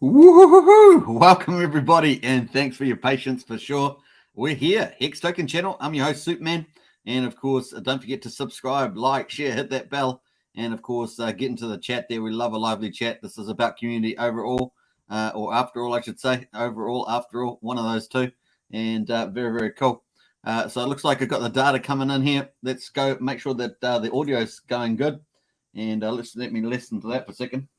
Woohoo! Welcome everybody, and thanks for your patience for sure. We're here, Hex Token channel. I'm your host, Superman, and of course, don't forget to subscribe, like, share, hit that bell, and of course, get into the chat there. We love a lively chat. This is about community overall, or after all, I should say. Overall, after all, one of those two, and very, very cool. So it looks like I've got the data coming in here. Let's go make sure that the audio is going good, and let me listen to that for a second.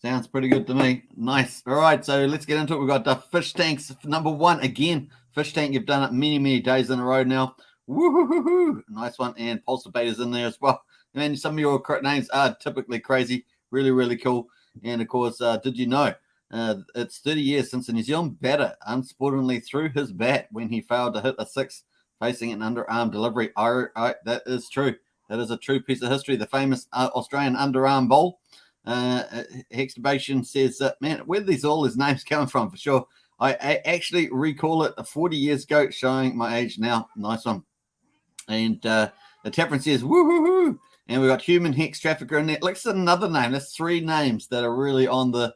Sounds pretty good to me. Nice. All right, so let's get into it. We've got the fish tanks number one again. Fish tank, you've done it many days in a row now. Woohoo! Nice one. And Pulse Debater's in there as well. Man, some of your names are typically crazy. Really cool. And of course, did you know it's 30 years since the New Zealand batter unsportingly threw his bat when he failed to hit a six facing an underarm delivery. That is true. That is a true piece of history. The famous Australian underarm bowl. Hextubation says, man, where are all his names coming from for sure? I actually recall it 40 years ago, showing my age now. Nice one. And the Tapron says, woohoo! And we got human hex trafficker in there. Let's another name. That's three names that are really on the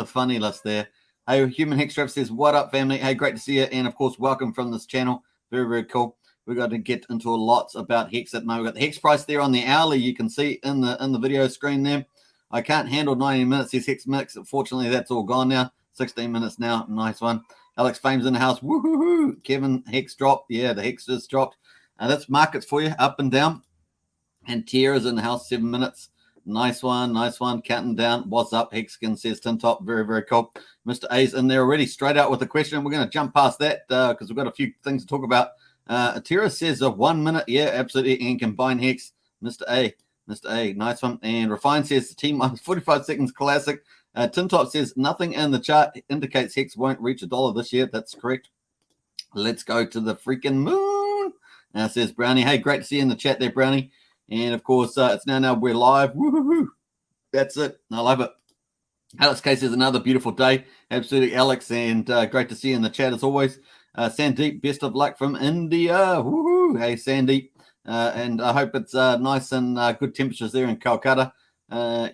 funny list there. Hey, human hex trafficker says, what up, family? Hey, great to see you. And of course, welcome from this channel. Very cool. We've got to get into lots about Hex at the moment. We've got the Hex price there on the hourly. You can see in the video screen there. I can't handle 90 minutes. These Hex mix. Fortunately, that's all gone now. 16 minutes now. Nice one. Alex Fame's in the house. Woohoo! Kevin, Hex dropped. Yeah, the Hex just dropped. That's markets for you, up and down. And Tierra's in the house, 7 minutes. Nice one. Counting down. What's up? Hexkin says Tin Top. Very cool. Mr. A's in there already. Straight out with a question. We're going to jump past that because we've got a few things to talk about. Tira says 1 minute. Yeah, absolutely. And combine Hex. Mr. A. Nice one. And Refine says the team on 45 seconds classic. Tin Top says nothing in the chart indicates Hex won't reach $1 this year. That's correct. Let's go to the freaking moon. Says Brownie. Hey, great to see you in the chat there, Brownie. And of course, it's now we're live. Woohoo! That's it. I love it. Alex K says another beautiful day. Absolutely, Alex. And great to see you in the chat as always. Sandeep, best of luck from India. Woohoo! Hey, Sandeep. And I hope it's nice and good temperatures there in Calcutta.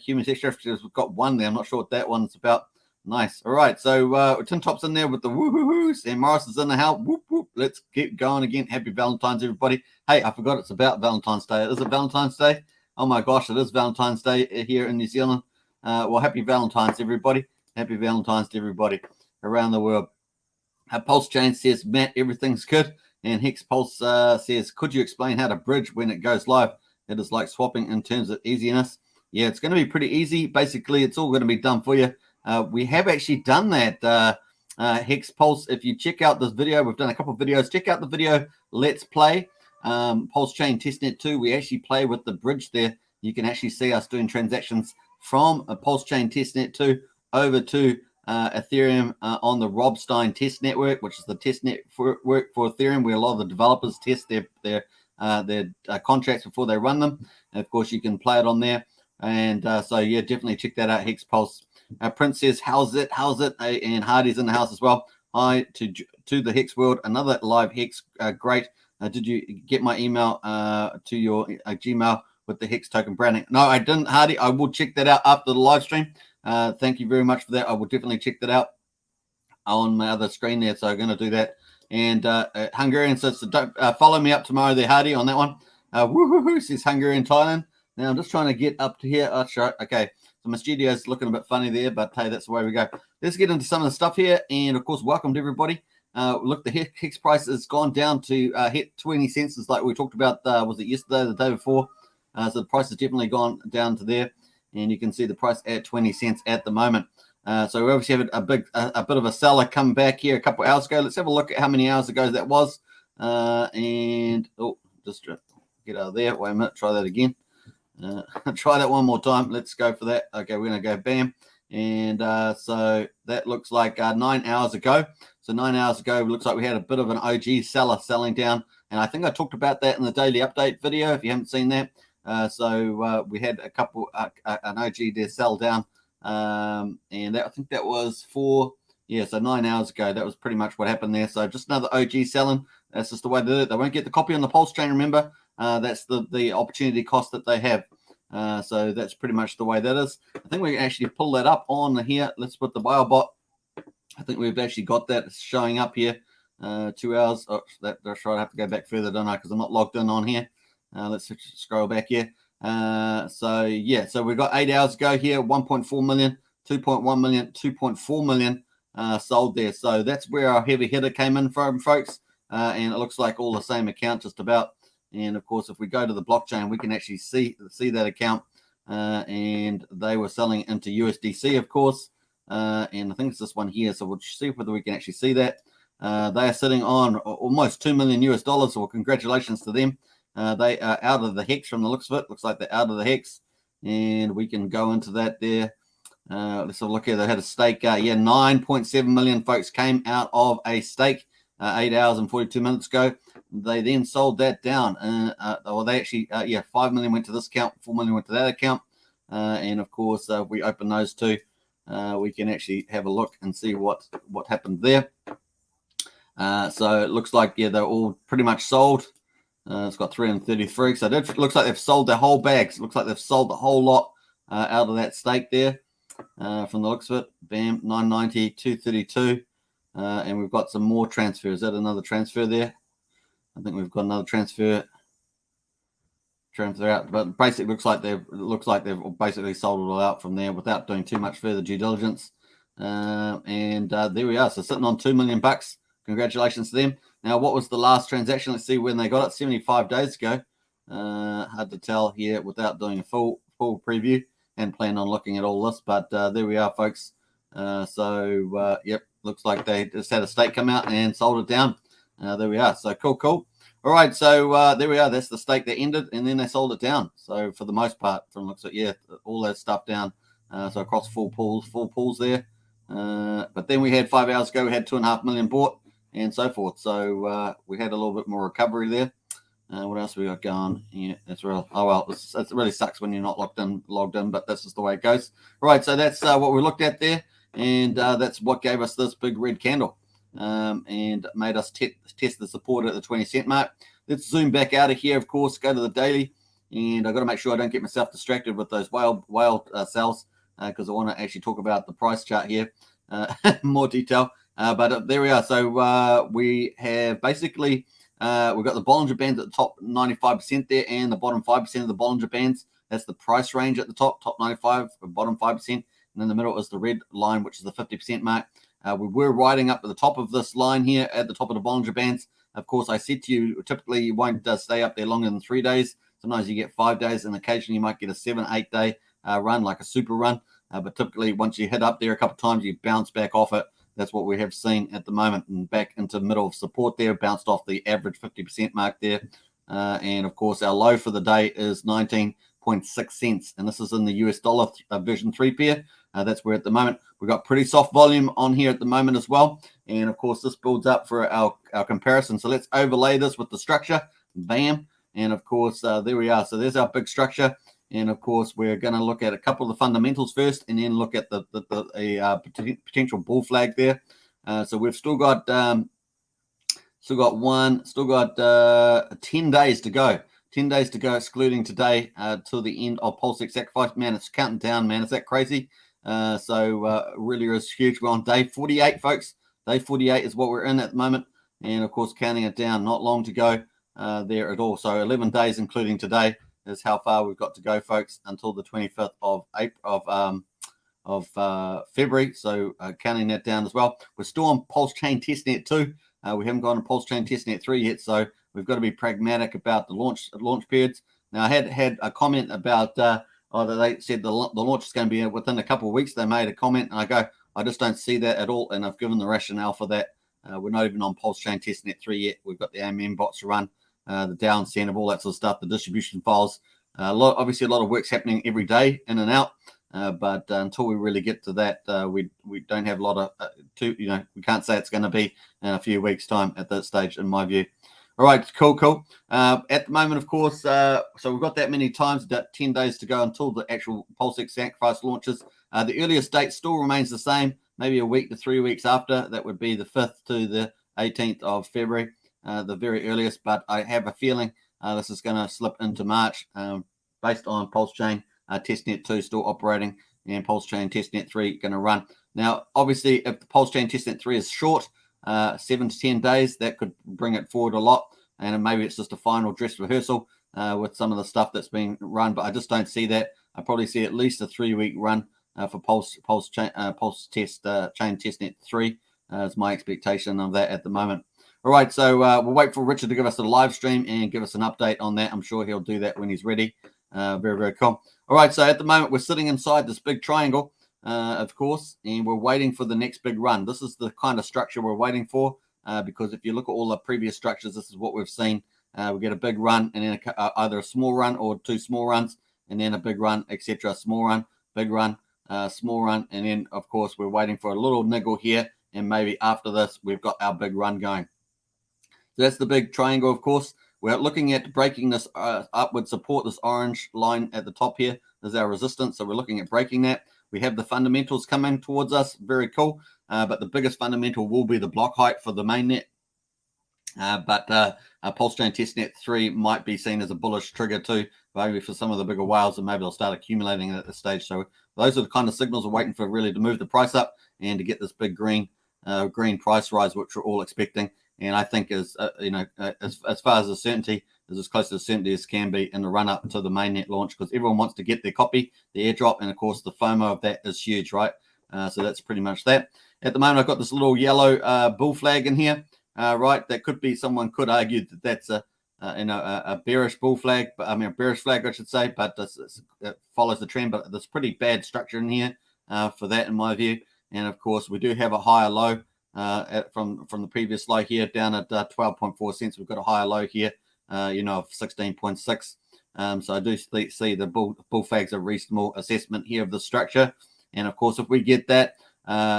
Human texture, we've got one there. I'm not sure what that one's about. Nice. All right. So Tin Top's in there with the woohoo. Sam Morris is in the house. Whoop. Let's get going again. Happy Valentine's, everybody. Hey, I forgot it's about Valentine's Day. Is it Valentine's Day? Oh my gosh, it is Valentine's Day here in New Zealand. Well, happy Valentine's, everybody. Happy Valentine's to everybody around the world. Pulsechain says, Matt, everything's good. And Hex Pulse says, could you explain how to bridge when it goes live? It is like swapping in terms of easiness. Yeah, it's going to be pretty easy. Basically, it's all going to be done for you. We have actually done that, Hex Pulse. If you check out this video, we've done a couple of videos. Check out the video, Let's Play, Pulsechain Testnet 2. We actually play with the bridge there. You can actually see us doing transactions from a Pulsechain Testnet 2 over to Ethereum on the Rob Stein test network, which is the test network for Ethereum, where a lot of the developers test their contracts before they run them. And of course, you can play it on there. And so, yeah, definitely check that out, Hex Pulse. Prince says, how's it? And Hardy's in the house as well. Hi to the Hex world. Another live Hex. Great. Did you get my email to your Gmail with the Hex token branding? No, I didn't, Hardy. I will check that out after the live stream. Thank you very much for that. I will definitely check that out on my other screen there. So I'm going to do that. And Hungarian says, so don't follow me up tomorrow there, Hardy, on that one. Woohoo, says Hungarian Thailand. Now I'm just trying to get up to here. Oh, sure. Okay. So my studio's looking a bit funny there, but hey, that's the way we go. Let's get into some of the stuff here. And of course, welcome to everybody. Look, the Hex price has gone down to hit 20 cents. It's like we talked about, was it yesterday, the day before? So the price has definitely gone down to there. And you can see the price at 20 cents at the moment. So we obviously have a bit of a seller come back here a couple of hours ago. Let's have a look at how many hours ago that was. Just get out of there. Wait a minute. Try that again. Try that one more time. Let's go for that. Okay, we're going to go bam. And so that looks like 9 hours ago. So 9 hours ago, it looks like we had a bit of an OG seller selling down. And I think I talked about that in the daily update video, if you haven't seen that. So we had a couple, an OG there sell down. And I think that was so 9 hours ago. That was pretty much what happened there. So just another OG selling. That's just the way they do it. They won't get the copy on the Pulsechain, remember. That's the opportunity cost that they have. So that's pretty much the way that is. I think we can actually pull that up on here. Let's put the whale bot. I think we've actually got that showing up here. 2 hours. Oh, that's right. I have to go back further, don't I? Because I'm not logged in on here. Let's scroll back here. So yeah, so we've got 8 hours ago here. 1.4 million, 2.1 million, 2.4 million sold there. So that's where our heavy hitter came in from, folks. And it looks like all the same account, just about. And of course, if we go to the blockchain, we can actually see that account. And they were selling into USDC, of course. And I think it's this one here. So we'll see whether we can actually see that. They are sitting on almost $2 million US. So congratulations to them. They are out of the hex from the looks of it. Looks like they're out of the hex. And we can go into that there. Let's have a look here. They had a stake. 9.7 million folks came out of a stake 8 hours and 42 minutes ago. They then sold that down. They actually, 5 million went to this account, 4 million went to that account. And of course, if we open those two, we can actually have a look and see what happened there. So it looks like, they're all pretty much sold. It's got 333. So it looks like they've sold their whole bags. It looks like they've sold the whole lot out of that stake there. From the looks of it, bam, 990, 232. And we've got some more transfers. Is that another transfer there? I think we've got another transfer out. But basically, it looks like they've basically sold it all out from there without doing too much further due diligence. And there we are. So sitting on $2 million. Congratulations to them. Now, what was the last transaction? Let's see when they got it. 75 days ago. Hard to tell here without doing a full preview and plan on looking at all this. But there we are, folks. Yep, looks like they just had a stake come out and sold it down. There we are. So cool. All right, so there we are. That's the stake that ended, and then they sold it down. So for the most part, from looks like, all that stuff down. So across full pools there. But then we had 5 hours ago, we had 2.5 million bought and so forth. So we had a little bit more recovery there. What else we got going? Yeah, that's real. Oh well, it really sucks when you're not logged in, but this is the way it goes. All right, so that's what we looked at there, and that's what gave us this big red candle, and made us test the support at the 20-cent mark. Let's zoom back out of here, of course, go to the daily, and I've got to make sure I don't get myself distracted with those whale sells, because I want to actually talk about the price chart here in more detail. But there we are. So we have basically we've got the Bollinger Bands at the top 95% there, and the bottom 5% of the Bollinger Bands. That's the price range at the top 95, bottom 5%, and in the middle is the red line, which is the 50% mark. We were riding up at the top of this line here at the top of the Bollinger Bands. Of course, I said to you, typically you won't stay up there longer than 3 days. Sometimes you get 5 days, and occasionally you might get a 7-8 day run, like a super run. But typically, once you hit up there a couple of times, you bounce back off it. That's what we have seen at the moment, and back into the middle of support there, bounced off the average 50% mark there. And of course, our low for the day is 19.6 cents, and this is in the US dollar version 3 pair. That's where at the moment we've got pretty soft volume on here at the moment as well. And of course, this builds up for our comparison. So let's overlay this with the structure. Bam. And of course, there we are. So there's our big structure. And of course, we're going to look at a couple of the fundamentals first, and then look at the potential bull flag there. So we've still got 10 days to go. 10 days to go, excluding today, till the end of PulseX Sacrifice. Man, it's counting down, man. Is that crazy? Really is huge. We're on day 48, folks. Day 48 is what we're in at the moment. And of course, counting it down, not long to go there at all. So 11 days, including today, is how far we've got to go, folks, until the 25th of February. So counting that down as well. We're still on Pulsechain Testnet 2. We haven't gone to Pulsechain Testnet 3 yet, so we've got to be pragmatic about the launch periods. Now, I had a comment about they said the launch is going to be within a couple of weeks. They made a comment, and I go, I just don't see that at all, and I've given the rationale for that. We're not even on Pulsechain Testnet 3 yet. We've got the AMM bots to run, the DAO incentive, all that sort of stuff, the distribution files. Obviously, a lot of work's happening every day in and out. But until we really get to that, we don't have a lot of we can't say it's going to be in a few weeks' time at that stage, in my view. All right, cool. At the moment, of course, so we've got that many times, that 10 days to go until the actual PulseX Sacrifice launches. The earliest date still remains the same, maybe a week to 3 weeks after. That would be the 5th to the 18th of February, the very earliest. But I have a feeling this is going to slip into March, based on Pulsechain Testnet 2 still operating, and Pulsechain Testnet 3 going to run. Now, obviously, if the Pulsechain Testnet 3 is short, 7 to 10 days, that could bring it forward a lot, and maybe it's just a final dress rehearsal with some of the stuff that's being run, but I just don't see that. I probably see at least a 3-week run for Pulse Chain Testnet 3 is my expectation of that at the moment. All right, so we'll wait for Richard to give us a live stream and give us an update on that. I'm sure he'll do that when he's ready. Very, very cool. All right, so at the moment, we're sitting inside this big triangle, of course, and we're waiting for the next big run. This is the kind of structure we're waiting for, because if you look at all the previous structures, this is what we've seen. We get a big run, and then either a small run or 2 small runs, and then a big run, etc. Small run, big run, small run, and then, of course, we're waiting for a little niggle here, and maybe after this, we've got our big run going. So that's the big triangle, of course. We're looking at breaking this upward support, this orange line at the top here. There's our resistance, so we're looking at breaking that. We have the fundamentals coming towards us. Very cool. But the biggest fundamental will be the block height for the mainnet. But Pulsechain Testnet 3 might be seen as a bullish trigger too, maybe for some of the bigger whales, and maybe they'll start accumulating at this stage. So those are the kind of signals we're waiting for, really, to move the price up and to get this big green price rise, which we're all expecting. And I think as far as the certainty, is as close to certainty as can be in the run up to the mainnet launch, because everyone wants to get their copy, the airdrop, and of course the FOMO of that is huge, right? So that's pretty much that. At the moment, I've got this little yellow bull flag in here, right? That could be, someone could argue that that's a bearish bull flag, but I mean a bearish flag, I should say, but it follows the trend. But there's pretty bad structure in here for that, in my view. And of course, we do have a higher low from the previous low here down at 12.4 cents. We've got a higher low here, of 16.6. So I do see the bull flags a reasonable assessment here of the structure. And of course, if we get that,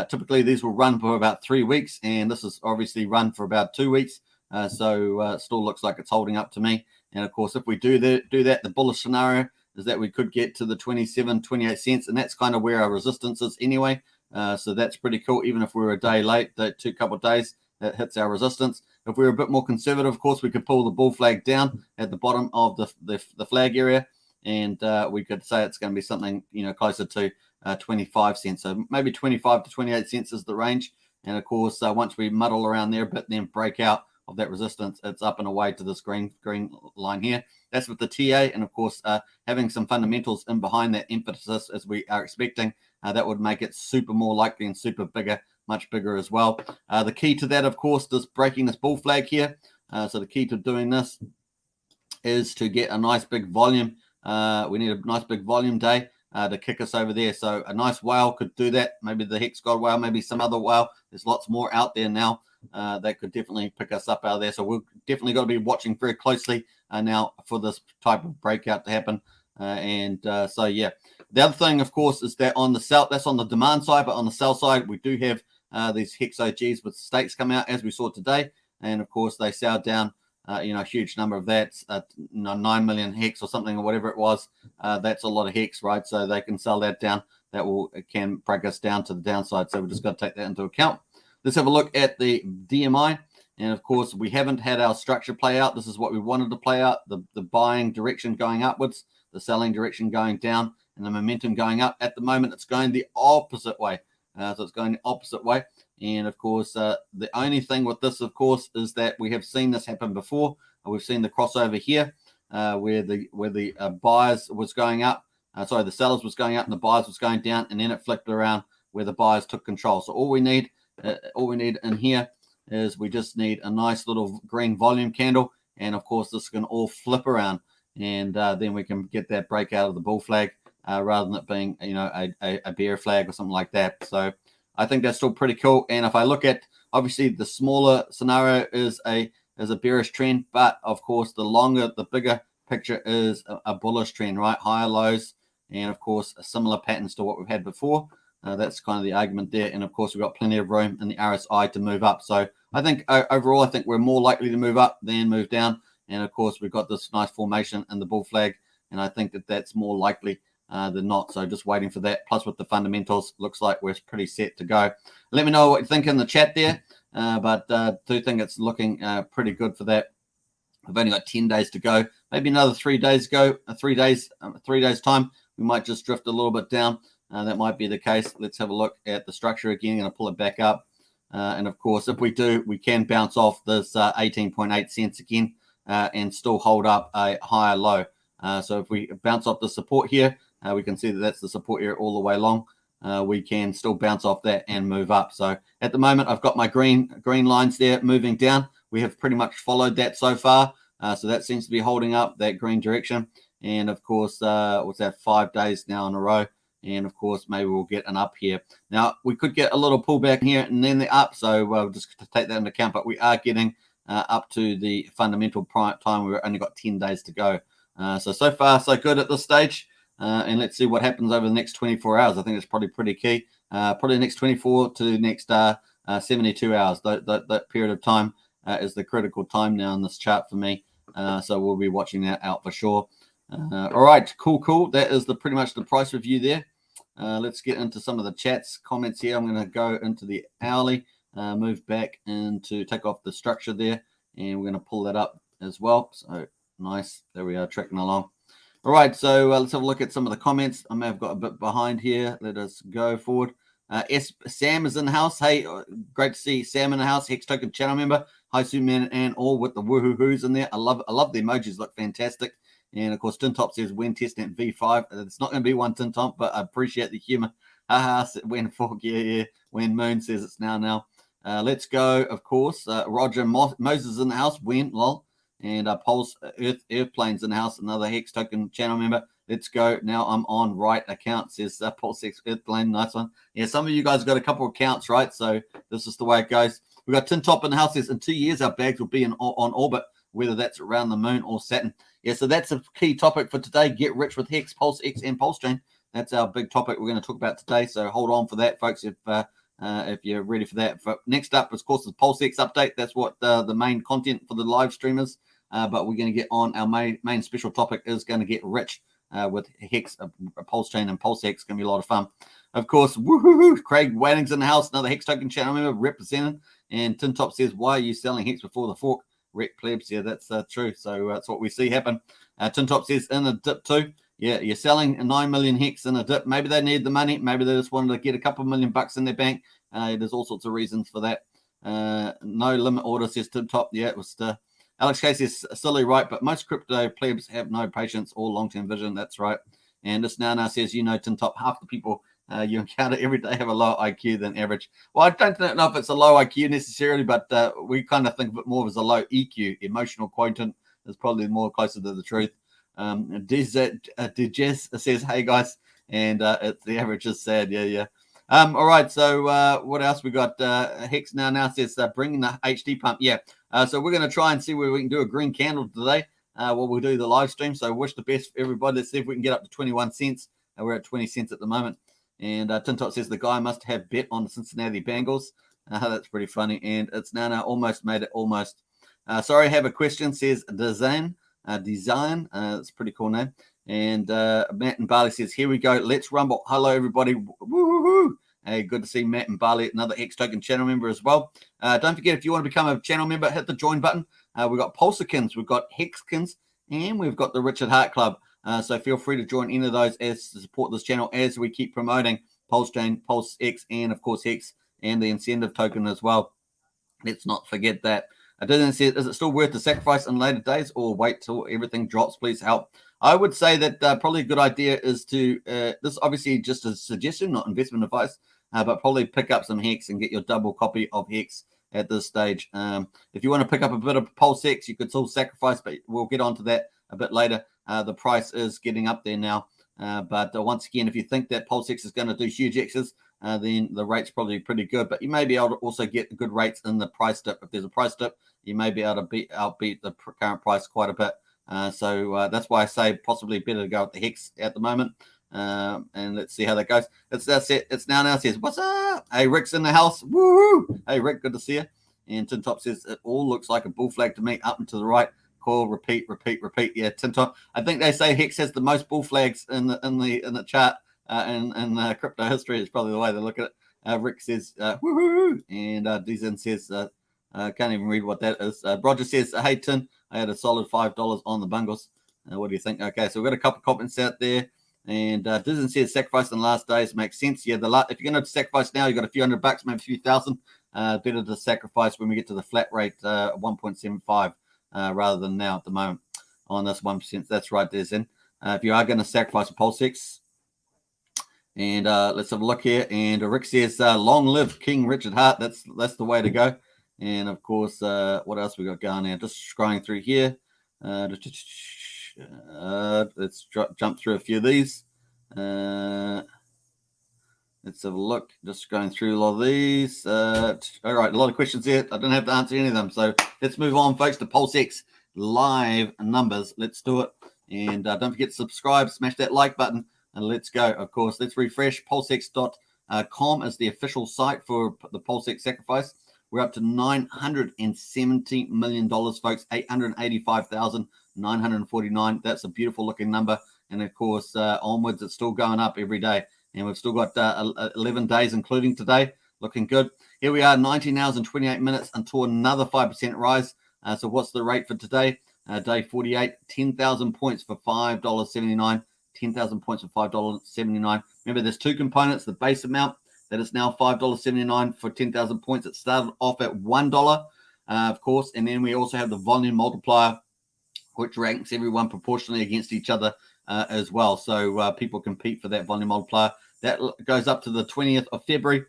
typically these will run for about 3 weeks, and this is obviously run for about 2 weeks. So still looks like it's holding up to me. And of course, if we do that, the bullish scenario is that we could get to the 27, 28 cents, and that's kind of where our resistance is anyway. So that's pretty cool. Even if we were a day late, that couple of days, that hits our resistance. If we were a bit more conservative, of course, we could pull the bull flag down at the bottom of the flag area, and we could say it's going to be something closer to 25 cents. So maybe 25 to 28 cents is the range. And of course, once we muddle around there a bit, then break out of that resistance, it's up and away to this green line here. That's with the TA, and of course, having some fundamentals in behind that emphasis as we are expecting, that would make it super more likely and super bigger, much bigger as well. The key to that, of course, is breaking this bull flag here. So the key to doing this is to get a nice big volume. We need a nice big volume day to kick us over there. So a nice whale could do that. Maybe the Hex God whale, maybe some other whale. There's lots more out there now that could definitely pick us up out of there. So we've definitely got to be watching very closely now for this type of breakout to happen. So yeah, the other thing, of course, is that on the sell, that's on the demand side, but on the sell side, we do have these Hex OGs with stakes come out, as we saw today, and of course they sell down a huge number of that, 9 million Hex or something, or whatever it was. That's a lot of Hex, right? So they can sell that down. That can break us down to the downside. So we just got to take that into account. Let's have a look at the DMI. And of course, we haven't had our structure play out. This is what we wanted to play out: the buying direction going upwards, the selling direction going down, and the momentum going up. At the moment, it's going the opposite way. So it's going the opposite way. And of course, the only thing with this, of course, is that we have seen this happen before. We've seen the crossover here, where the buyers was going up. The sellers was going up and the buyers was going down, and then it flipped around where the buyers took control. So all we need in here is we just need a nice little green volume candle, and of course this can all flip around, and then we can get that breakout of the bull flag rather than it being a bear flag or something like that. So I think that's still pretty cool. And if I look at, obviously the smaller scenario is a bearish trend, but of course the bigger picture is a bullish trend, right? Higher lows, and of course similar patterns to what we've had before. That's kind of the argument there. And of course, we've got plenty of room in the RSI to move up. So I think overall, I think we're more likely to move up than move down. And of course, we've got this nice formation in the bull flag, and I think that that's more likely than not. So just waiting for that. Plus with the fundamentals, looks like we're pretty set to go. Let me know what you think in the chat there. But do think it's looking pretty good for that. We've only got 10 days to go. Maybe another 3 days ago, 3 days time, we might just drift a little bit down. That might be the case. Let's have a look at the structure again. Going to pull it back up. And of course, if we do, we can bounce off this 18.8 cents again and still hold up a higher low. So if we bounce off the support here, we can see that that's the support area all the way along. We can still bounce off that and move up. So at the moment, I've got my green lines there moving down. We have pretty much followed that so far. So that seems to be holding up that green direction. And of course, what's that, 5 days now in a row. And of course, maybe we'll get an up here. Now, we could get a little pullback here and then the up. So we'll just take that into account. But we are getting up to the fundamental time. We've only got 10 days to go. So far, so good at this stage. And let's see what happens over the next 24 hours. I think it's probably pretty key. Probably the next 24 to the next 72 hours. That period of time is the critical time now in this chart for me. So we'll be watching that out for sure. All right, cool. That is pretty much the price review there. Let's get into some of the chats, comments here. I'm going to go into the hourly, move back into take off the structure there, and we're going to pull that up as well. So nice. There we are, tracking along. All right, so let's have a look at some of the comments. I may have got a bit behind here. Let us go forward. Sam is in the house. Hey, great to see Sam in the house. Hex Token channel member. Hi, Suman and all with the woohoo-hoos in there. I love the emojis. Look fantastic. And of course, Tintop says when Testnet V5. It's not going to be one Tintop, but I appreciate the humor. When Fork, yeah. When Moon says it's now. Let's go. Of course, Roger Moses in the house. When lol. And Pulse Earthplanes in the house, another Hex Token channel member. Let's go. Now I'm on right account, says PulseX Earthplane. Nice one. Yeah, some of you guys got a couple of accounts, right? So this is the way it goes. We've got Tintop in the house. Says in 2 years, our bags will be on orbit, whether that's around the moon or Saturn. Yeah, so that's a key topic for today. Get rich with Hex, PulseX, and Pulsechain. That's our big topic we're going to talk about today. So hold on for that, folks, if you're ready for that. Next up, of course, is PulseX update. That's what the main content for the live stream is. But we're going to get on our main special topic is going to get rich with Hex, Pulsechain, and PulseX. It's going to be a lot of fun. Of course, woohoo! Craig Waiting's in the house, another Hex Token channel member represented. And Tintop says, why are you selling Hex before the fork? Rec plebs, yeah, that's true. So that's what we see happen. Tintop says, in a dip too. Yeah, you're selling 9 million Hex in a dip. Maybe they need the money. Maybe they just wanted to get a couple $1 million in their bank. There's all sorts of reasons for that. No limit order, says Tintop. Yeah, it was Alex Case is silly, right? But most crypto plebs have no patience or long-term vision. That's right. And this Nana says, Tintop, half the people you encounter every day have a lower IQ than average. Well, I don't know if it's a low IQ necessarily, but we kind of think of it more as a low EQ. Emotional quotient is probably more closer to the truth. Dejess says, hey, guys. And the average is sad. Yeah. All right, so what else we got? Hex now says bringing the HD pump. Yeah, so we're going to try and see where we can do a green candle today while we do the live stream. So wish the best for everybody. Let's see if we can get up to 21 cents. We're at 20 cents at the moment. And Tintop says the guy must have bet on the Cincinnati Bengals. That's pretty funny. And it's now almost made it almost. Sorry, I have a question, says Design. It's a pretty cool name. And Matt and Barley says, here we go. Let's rumble. Hello, everybody. Woo-hoo-hoo. Hey, good to see Matt and Barley, another Hex Token channel member as well. Don't forget, if you want to become a channel member, hit the join button. We've got Pulsechins, we've got Hexkins, and we've got the Richard Hart Club. So feel free to join any of those as to support this channel as we keep promoting Pulsechain, PulseX, and of course Hex, and the incentive token as well. Let's not forget that. I didn't say, is it still worth the sacrifice in later days or wait till everything drops? Please help. I would say that probably a good idea is to, this obviously just a suggestion, not investment advice, but probably pick up some Hex and get your double copy of Hex at this stage. If you want to pick up a bit of PulseX, you could still sacrifice, but we'll get onto that a bit later. The price is getting up there now. But once again, if you think that PulseX is going to do huge X's, then the rate's probably pretty good. But you may be able to also get good rates in the price dip. If there's a price dip, you may be able to outbeat the current price quite a bit. So that's why I say possibly better to go with the Hex at the moment. And let's see how that goes. It's now says, what's up? Hey, Rick's in the house. Woo! Hey, Rick, good to see you. And Tintop says, it all looks like a bull flag to me, up and to the right. Call, repeat. Yeah, Tintop. I think they say Hex has the most bull flags in the chart in crypto history. Is probably the way they look at it. Rick says, woohoo! And Dizan says, can't even read what that is. Roger says, hey, Tin, I had a solid $5 on the bungles. What do you think? Okay, so we've got a couple of comments out there. And Disney says sacrifice in the last days makes sense. Yeah, if you're going to sacrifice now, you've got a few $100, maybe a few thousand. Better to sacrifice when we get to the flat rate 1.75 rather than now at the moment on this 1%. That's right, Disney. If you are going to sacrifice a PulseX, and let's have a look here. And Rick says, long live King Richard Hart. That's the way to go. And of course, what else we got going here? Just scrolling through here. Let's jump through a few of these. Let's have a look. Just going through a lot of these. All right, a lot of questions here. I don't have to answer any of them. So let's move on, folks, to PulseX live numbers. Let's do it. And don't forget to subscribe, smash that like button, and let's go. Of course, let's refresh. PulseX.com is the official site for the PulseX Sacrifice. We're up to $970 million, folks. 885,949. That's a beautiful looking number. And of course, onwards, it's still going up every day. And we've still got 11 days, including today. Looking good. Here we are, 19 hours and 28 minutes until another 5% rise. So what's the rate for today? Day 48, 10,000 points for $5.79. 10,000 points for $5.79. Remember, there's two components. The base amount, that is now $5.79 for 10,000 points. It started off at $1, of course. And then we also have the volume multiplier, which ranks everyone proportionally against each other as well. So people compete for that volume multiplier. That goes up to the 20th of February.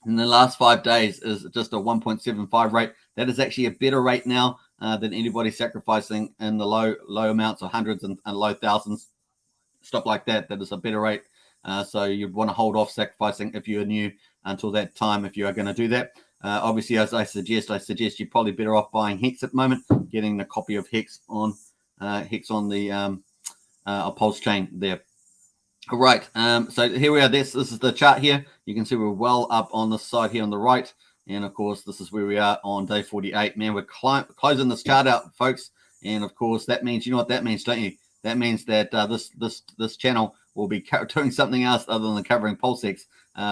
In the last 5 days is just a 1.75 rate. That is actually a better rate now than anybody sacrificing in the low amounts of hundreds and low thousands, stuff like that. That is a better rate. So you'd want to hold off sacrificing if you're new until that time, if you are going to do that. Obviously, as I suggest you're probably better off buying Hex at the moment, getting a copy of Hex on the Pulsechain there. All right, so here we are. This is the chart here. You can see we're well up on this side here on the right. And, of course, this is where we are on day 48. Man, we're closing this chart out, folks. And, of course, that means, you know what that means, don't you? That means that this channel will be doing something else other than covering PulseX.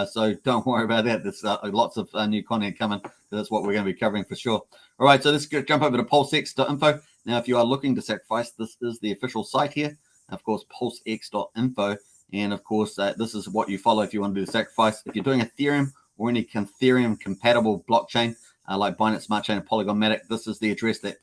So don't worry about that. There's lots of new content coming. That's what we're going to be covering for sure. All right, so let's jump over to PulseX.info. Now, if you are looking to sacrifice, this is the official site here. Of course, PulseX.info. And, of course, this is what you follow if you want to do the sacrifice. If you're doing Ethereum or any Ethereum-compatible blockchain like Binance Smart Chain and Polygon Matic, this is the address that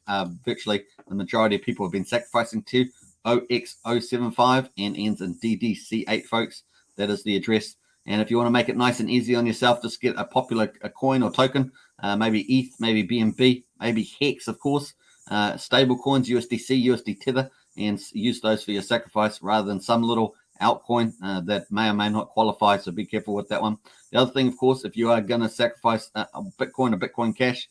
virtually the majority of people have been sacrificing to. OX075 and ends in DDC8, folks. That is the address. And if you want to make it nice and easy on yourself, just get a popular coin or token, maybe ETH, maybe BNB, maybe Hex, of course, stable coins, USDC, USD Tether, and use those for your sacrifice rather than some little altcoin that may or may not qualify. So be careful with that one. The other thing, of course, if you are going to sacrifice a Bitcoin or Bitcoin Cash,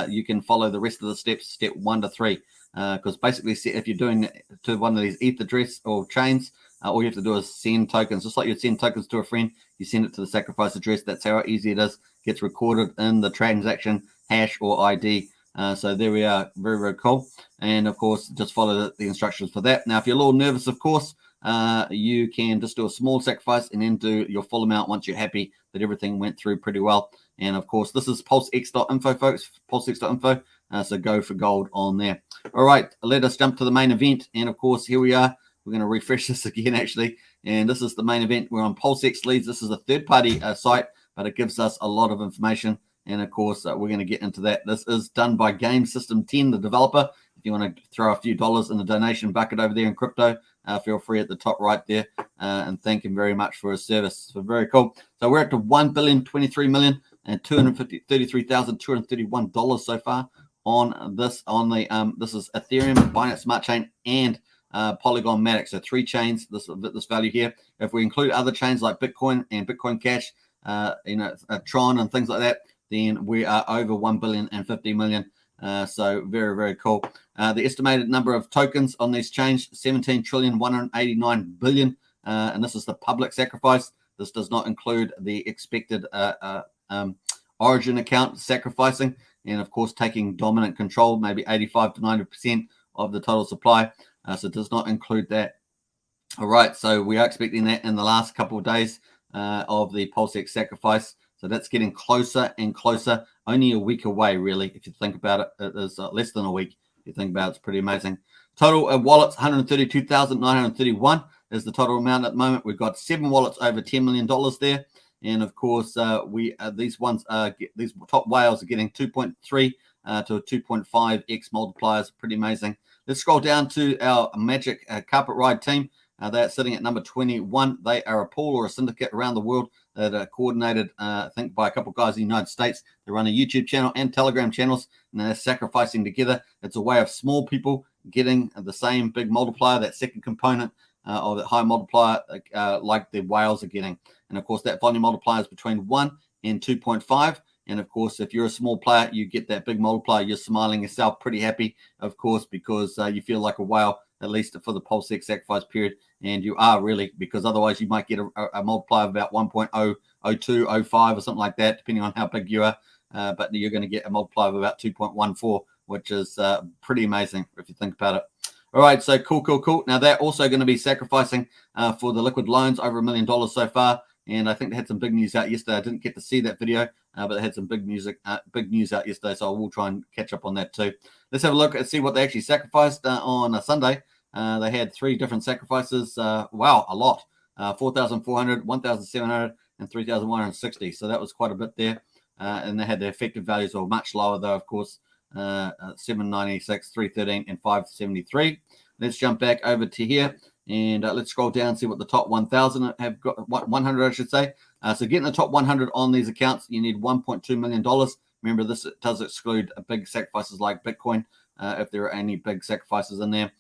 you can follow the rest of the steps, step 1 to 3. Because basically, if you're doing it to one of these ETH address or chains, all you have to do is send tokens. Just like you'd send tokens to a friend, you send it to the sacrifice address. That's how easy it is. Gets recorded in the transaction hash or ID. So there we are. Very, very cool. And, of course, just follow the instructions for that. Now, if you're a little nervous, of course, you can just do a small sacrifice and then do your full amount once you're happy that everything went through pretty well. And, of course, this is PulseX.info, folks. PulseX.info. So go for gold on there. All right, let us jump to the main event. And, of course, here we are. We're going to refresh this again, actually. And this is the main event. We're on PulseX Leads. This is a third-party site, but it gives us a lot of information. And, of course, we're going to get into that. This is done by Game System 10, the developer. If you want to throw a few dollars in the donation bucket over there in crypto, feel free at the top right there. And thank him very much for his service. So very cool. So we're up to $1,023,233,231 so far on this. This is Ethereum, Binance Smart Chain, and Polygon Matic. So 3 chains. This value here. If we include other chains like Bitcoin and Bitcoin Cash, Tron and things like that, then we are over 1,050 million. So very, very cool. The estimated number of tokens on these chains, 17,189 billion. And this is the public sacrifice. This does not include the expected origin account sacrificing. And, of course, taking dominant control, maybe 85 to 90% of the total supply. So it does not include that. All right, so we are expecting that in the last couple of days of the PulseX sacrifice. So that's getting closer and closer, only a week away, really. If you think about it, it is less than a week. If you think about it, it's pretty amazing. Total wallets, 132,931. is the total amount at the moment. We've got 7 wallets over $10 million there. And of course, these top whales are getting 2.3 to a 2.5x multipliers. Pretty amazing. Let's scroll down to our Magic Carpet Ride team. They're sitting at number 21. They are a pool or a syndicate around the world that are coordinated, I think, by a couple of guys in the United States. They run a YouTube channel and Telegram channels, and they're sacrificing together. It's a way of small people getting the same big multiplier, that second component of that high multiplier, like the whales are getting. And of course, that volume multiplier is between 1 and 2.5. And of course, if you're a small player, you get that big multiplier. You're smiling yourself, pretty happy, of course, because you feel like a whale, at least for the PulseX Sacrifice period. And you are really, because otherwise you might get a multiplier of about 1.002, 05 or something like that, depending on how big you are. But you're going to get a multiplier of about 2.14, which is pretty amazing if you think about it. All right, so cool. Now, they're also going to be sacrificing for the liquid loans, over $1 million so far. And I think they had some big news out yesterday. I didn't get to see that video, but they had some big news out yesterday, so I will try and catch up on that too. Let's have a look and see what they actually sacrificed on a Sunday. They had 3 different sacrifices. Wow, a lot. 4,400, 1,700, and 3,160. So that was quite a bit there. And they had the effective values were much lower, though, of course. 796, 313, and 573. Let's jump back over to here. And let's scroll down and see what the top 1,000 have got, 100, I should say. So getting the top 100 on these accounts, you need $1.2 million. Remember, this does exclude big sacrifices like Bitcoin, if there are any big sacrifices in there,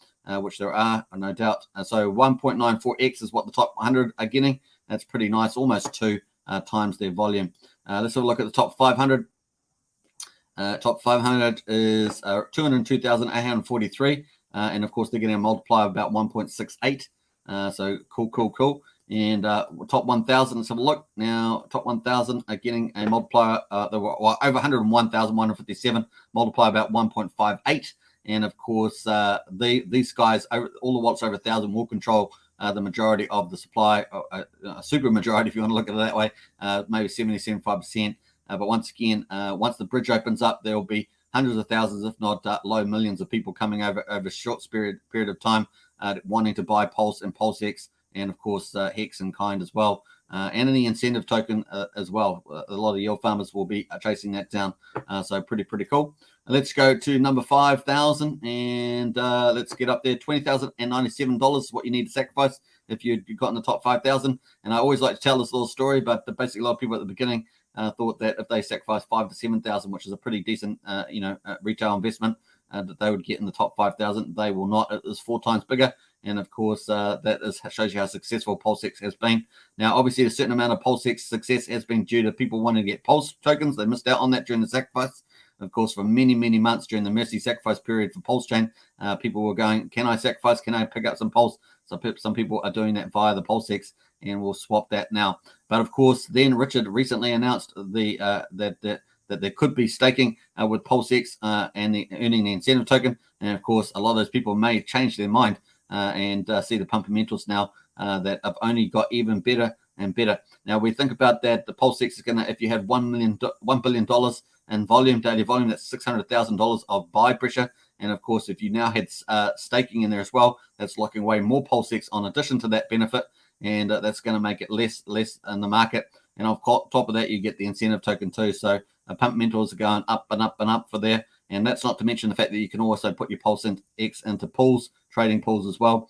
which there are, no doubt. So 1.94x is what the top 100 are getting. That's pretty nice, almost 2 times their volume. Let's have a look at the top 500. Top 500 is 202,843. And of course, they're getting a multiplier of about 1.68. So cool. And top 1,000, let's have a look. Now, top 1,000 are getting a multiplier, over 101,157, multiplier about 1.58. And of course, these guys, all the wallets over 1,000 will control the majority of the supply, a super majority, if you want to look at it that way, maybe 70, 75%. But once again, once the bridge opens up, there will be hundreds of thousands, if not low millions of people coming over a short period of time, wanting to buy Pulse and PulseX, and of course Hex and Kind as well, and any incentive token as well. A lot of yield farmers will be chasing that down, so pretty cool. Let's go to number 5,000, and let's get up there. $20,097 is what you need to sacrifice if you got in the top 5,000. And I always like to tell this little story, but basically a lot of people at the beginning thought that if they sacrificed 5,000 to 7,000, which is a pretty decent, retail investment, that they would get in the top 5,000. They will not. It is 4 times bigger. And of course, shows you how successful PulseX has been. Now, obviously, a certain amount of PulseX success has been due to people wanting to get Pulse tokens. They missed out on that during the sacrifice. Of course, for many months during the Mercy sacrifice period for Pulsechain, people were going, can I sacrifice? Can I pick up some Pulse? So some people are doing that via the PulseX, and we'll swap that now. But of course, then Richard recently announced that there could be staking with PulseX and earning the incentive token. And of course, a lot of those people may change their mind and see the fundamentals now that have only got even better and better. Now, we think about that. The PulseX is going to, if you have $1 billion in volume, daily volume, that's $600,000 of buy pressure. And of course, if you now had staking in there as well, that's locking away more PulseX on addition to that benefit. And that's going to make it less in the market. And on top of that, you get the incentive token too. So fundamentals are going up and up and up for there. And that's not to mention the fact that you can also put your PulseX into pools, trading pools as well.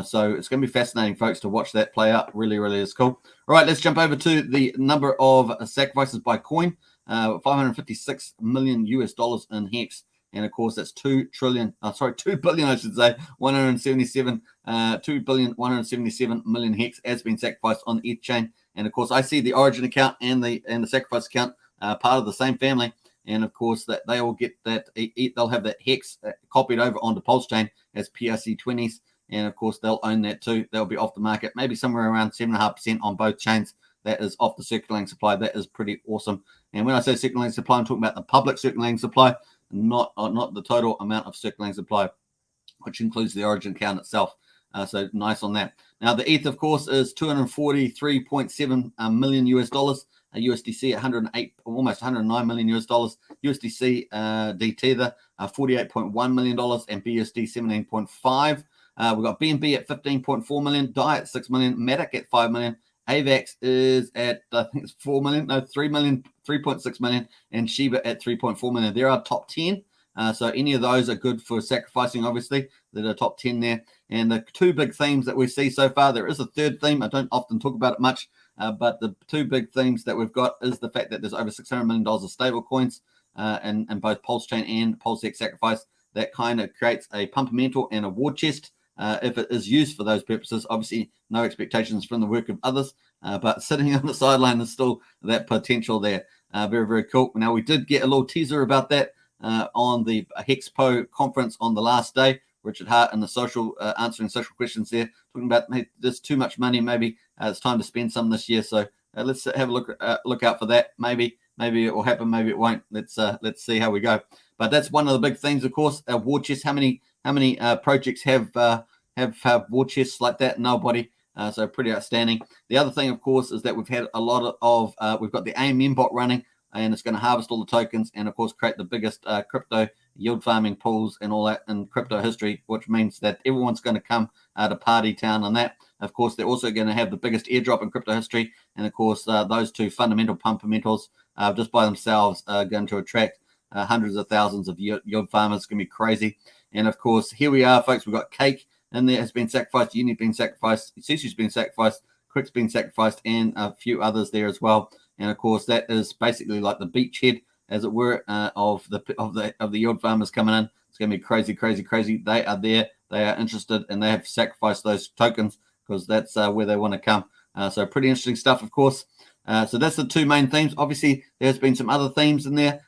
So it's going to be fascinating, folks, to watch that play out. Really is cool. All right, let's jump over to the number of sacrifices by coin. 556 million US dollars in Hex. And of course, that's 2 billion, I should say, 2,177 million Hex has been sacrificed on each chain. And of course, I see the origin account and the sacrifice account part of the same family. And of course, that they will get that, they'll have that Hex copied over onto Pulsechain as PRC20s. And of course, they'll own that too. They'll be off the market, maybe somewhere around 7.5% on both chains. That is off the circulating supply. That is pretty awesome. And when I say circulating supply, I'm talking about the public circulating supply, not the total amount of circulating supply, which includes the origin account itself. So nice on that. Now, the ETH, of course, is $243.7 million US dollars. USDC 108, almost 109 million US dollars. USDC DT $48.1 million, and BUSD 17.5. We've got BNB at 15.4 million, DAI at 6 million, Matic at 5 million, AVAX is at, I think it's 4 million, no, 3 million, 3.6 million, and Shiba at 3.4 million. There are top 10. So any of those are good for sacrificing, obviously. They're the top 10 there. And the two big themes that we see so far, there is a third theme. I don't often talk about it much, but the two big themes that we've got is the fact that there's over $600 million of stable coins in both Pulsechain and PulseX Sacrifice. That kind of creates a pumpermental and a war chest if it is used for those purposes. Obviously, no expectations from the work of others, but sitting on the sideline, there's still that potential there. Very, very cool. Now, we did get a little teaser about that on the HexPo conference on the last day. Richard Hart and the social answering social questions there, talking about, hey, there's too much money. Maybe it's time to spend some this year. So let's have a look out for that. Maybe it will happen. Maybe it won't. Let's see how we go. But that's one of the big things, of course. War chests. How many projects have war chests like that? Nobody. So pretty outstanding. The other thing, of course, is that we've had a lot of we've got the AMM bot running, and it's going to harvest all the tokens and, of course, create the biggest crypto yield farming pools and all that in crypto history, which means that everyone's going to come to party town on that. Of course, they're also going to have the biggest airdrop in crypto history. And, of course, those two fundamental pumpermentals just by themselves are going to attract hundreds of thousands of yield farmers. It's going to be crazy. And, of course, here we are, folks. We've got Cake in there has been sacrificed. Uni's been sacrificed. Sushi's been sacrificed. Quick's been sacrificed, and a few others there as well. And, of course, that is basically like the beachhead, as it were, of the yield farmers coming in. It's going to be crazy, crazy, crazy. They are there. They are interested, and they have sacrificed those tokens because that's where they want to come. So pretty interesting stuff, of course. So that's the two main themes. Obviously, there's been some other themes in there.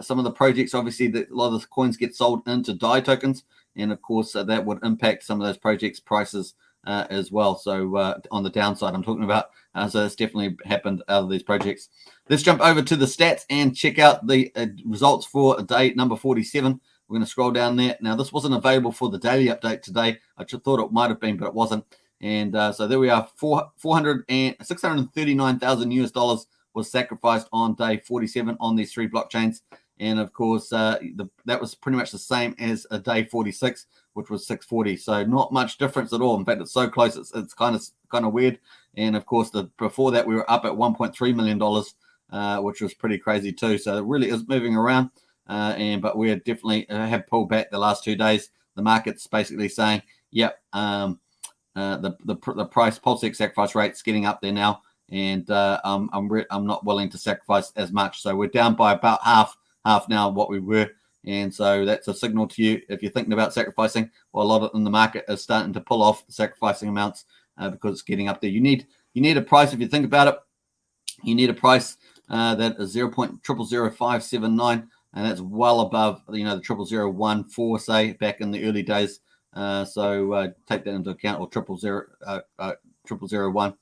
Some of the projects, obviously, that a lot of the coins get sold into DAI tokens. And, of course, that would impact some of those projects' prices as well. So on the downside, I'm talking about. So that's definitely happened out of these projects. Let's jump over to the stats and check out the results for day number 47. We're going to scroll down there. Now, this wasn't available for the daily update today. I just thought it might have been, but it wasn't. And so there we are. 639,000 US dollars was sacrificed on day 47 on these three blockchains. And, of course, that was pretty much the same as a day 46, which was 640. So not much difference at all. In fact, it's so close, it's kind of weird. And, of course, before that, we were up at $1.3 million, which was pretty crazy too. So it really is moving around. But we definitely have pulled back the last 2 days. The market's basically saying, yep, the price PulseX sacrifice rate's getting up there now. And I'm not willing to sacrifice as much. So we're down by about half now what we were. And so that's a signal to you if you're thinking about sacrificing. Well, a lot of in the market is starting to pull off the sacrificing amounts because it's getting up there. You need a price, if you think about it. You need a price that is 0.000579, and that's well above the 0.0014, say, back in the early days. So take that into account, or 0.0001.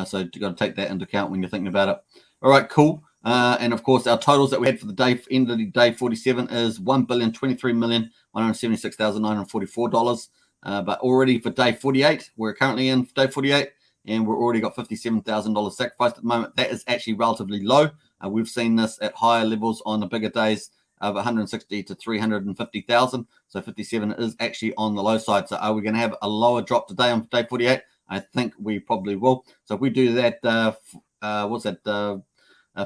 So you've got to take that into account when you're thinking about it. All right, cool. And of course, our totals that we had for the day end of the day 47 is $1,023,176,944. But already for day 48, we're currently in day 48, and we're already got $57,000 sacrificed at the moment. That is actually relatively low. We've seen this at higher levels on the bigger days of 160 to 350,000. So 57 is actually on the low side. So are we going to have a lower drop today on day 48? I think we probably will. So if we do that,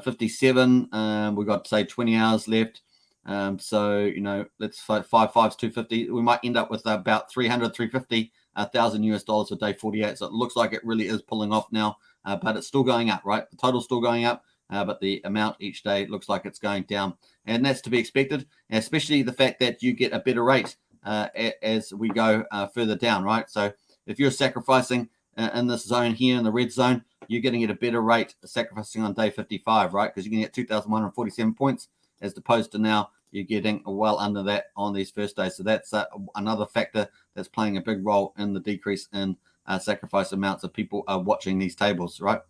57, we've got, say, 20 hours left. So, let's 5 5's 250. We might end up with about 350,000 US dollars for day 48. So it looks like it really is pulling off now, but it's still going up, right? The total's still going up, but the amount each day looks like it's going down. And that's to be expected, especially the fact that you get a better rate as we go further down, right? So if you're sacrificing in this zone here, in the red zone, you're getting at a better rate sacrificing on day 55, right? Because you're going to get 2,147 points as opposed to now you're getting well under that on these first days. So that's another factor that's playing a big role in the decrease in sacrifice amounts of people are watching these tables, right?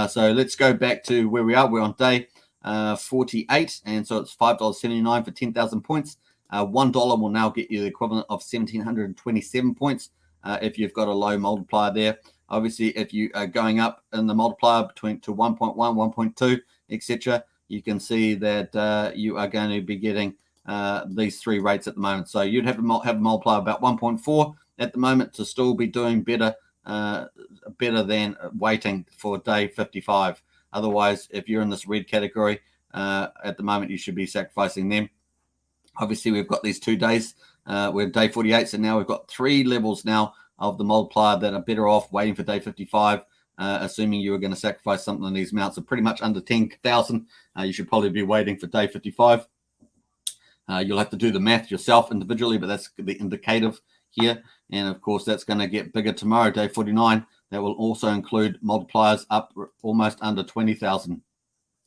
So let's go back to where we are. We're on day 48, and so it's $5.79 for 10,000 points. $1 will now get you the equivalent of 1,727 points if you've got a low multiplier there. Obviously, if you are going up in the multiplier to 1.1, 1.2, etc., you can see that you are going to be getting these three rates at the moment. So you'd have a multiplier about 1.4 at the moment to still be doing better than waiting for day 55. Otherwise, if you're in this red category at the moment, you should be sacrificing them. Obviously, we've got these 2 days. We're day 48, so now we've got 3 levels now of the multiplier that are better off waiting for day 55. Assuming you were going to sacrifice something in these amounts, are pretty much under 10,000. You should probably be waiting for day 55. You'll have to do the math yourself individually, but that's the indicative here. And of course, that's going to get bigger tomorrow, day 49. That will also include multipliers up almost under 20,000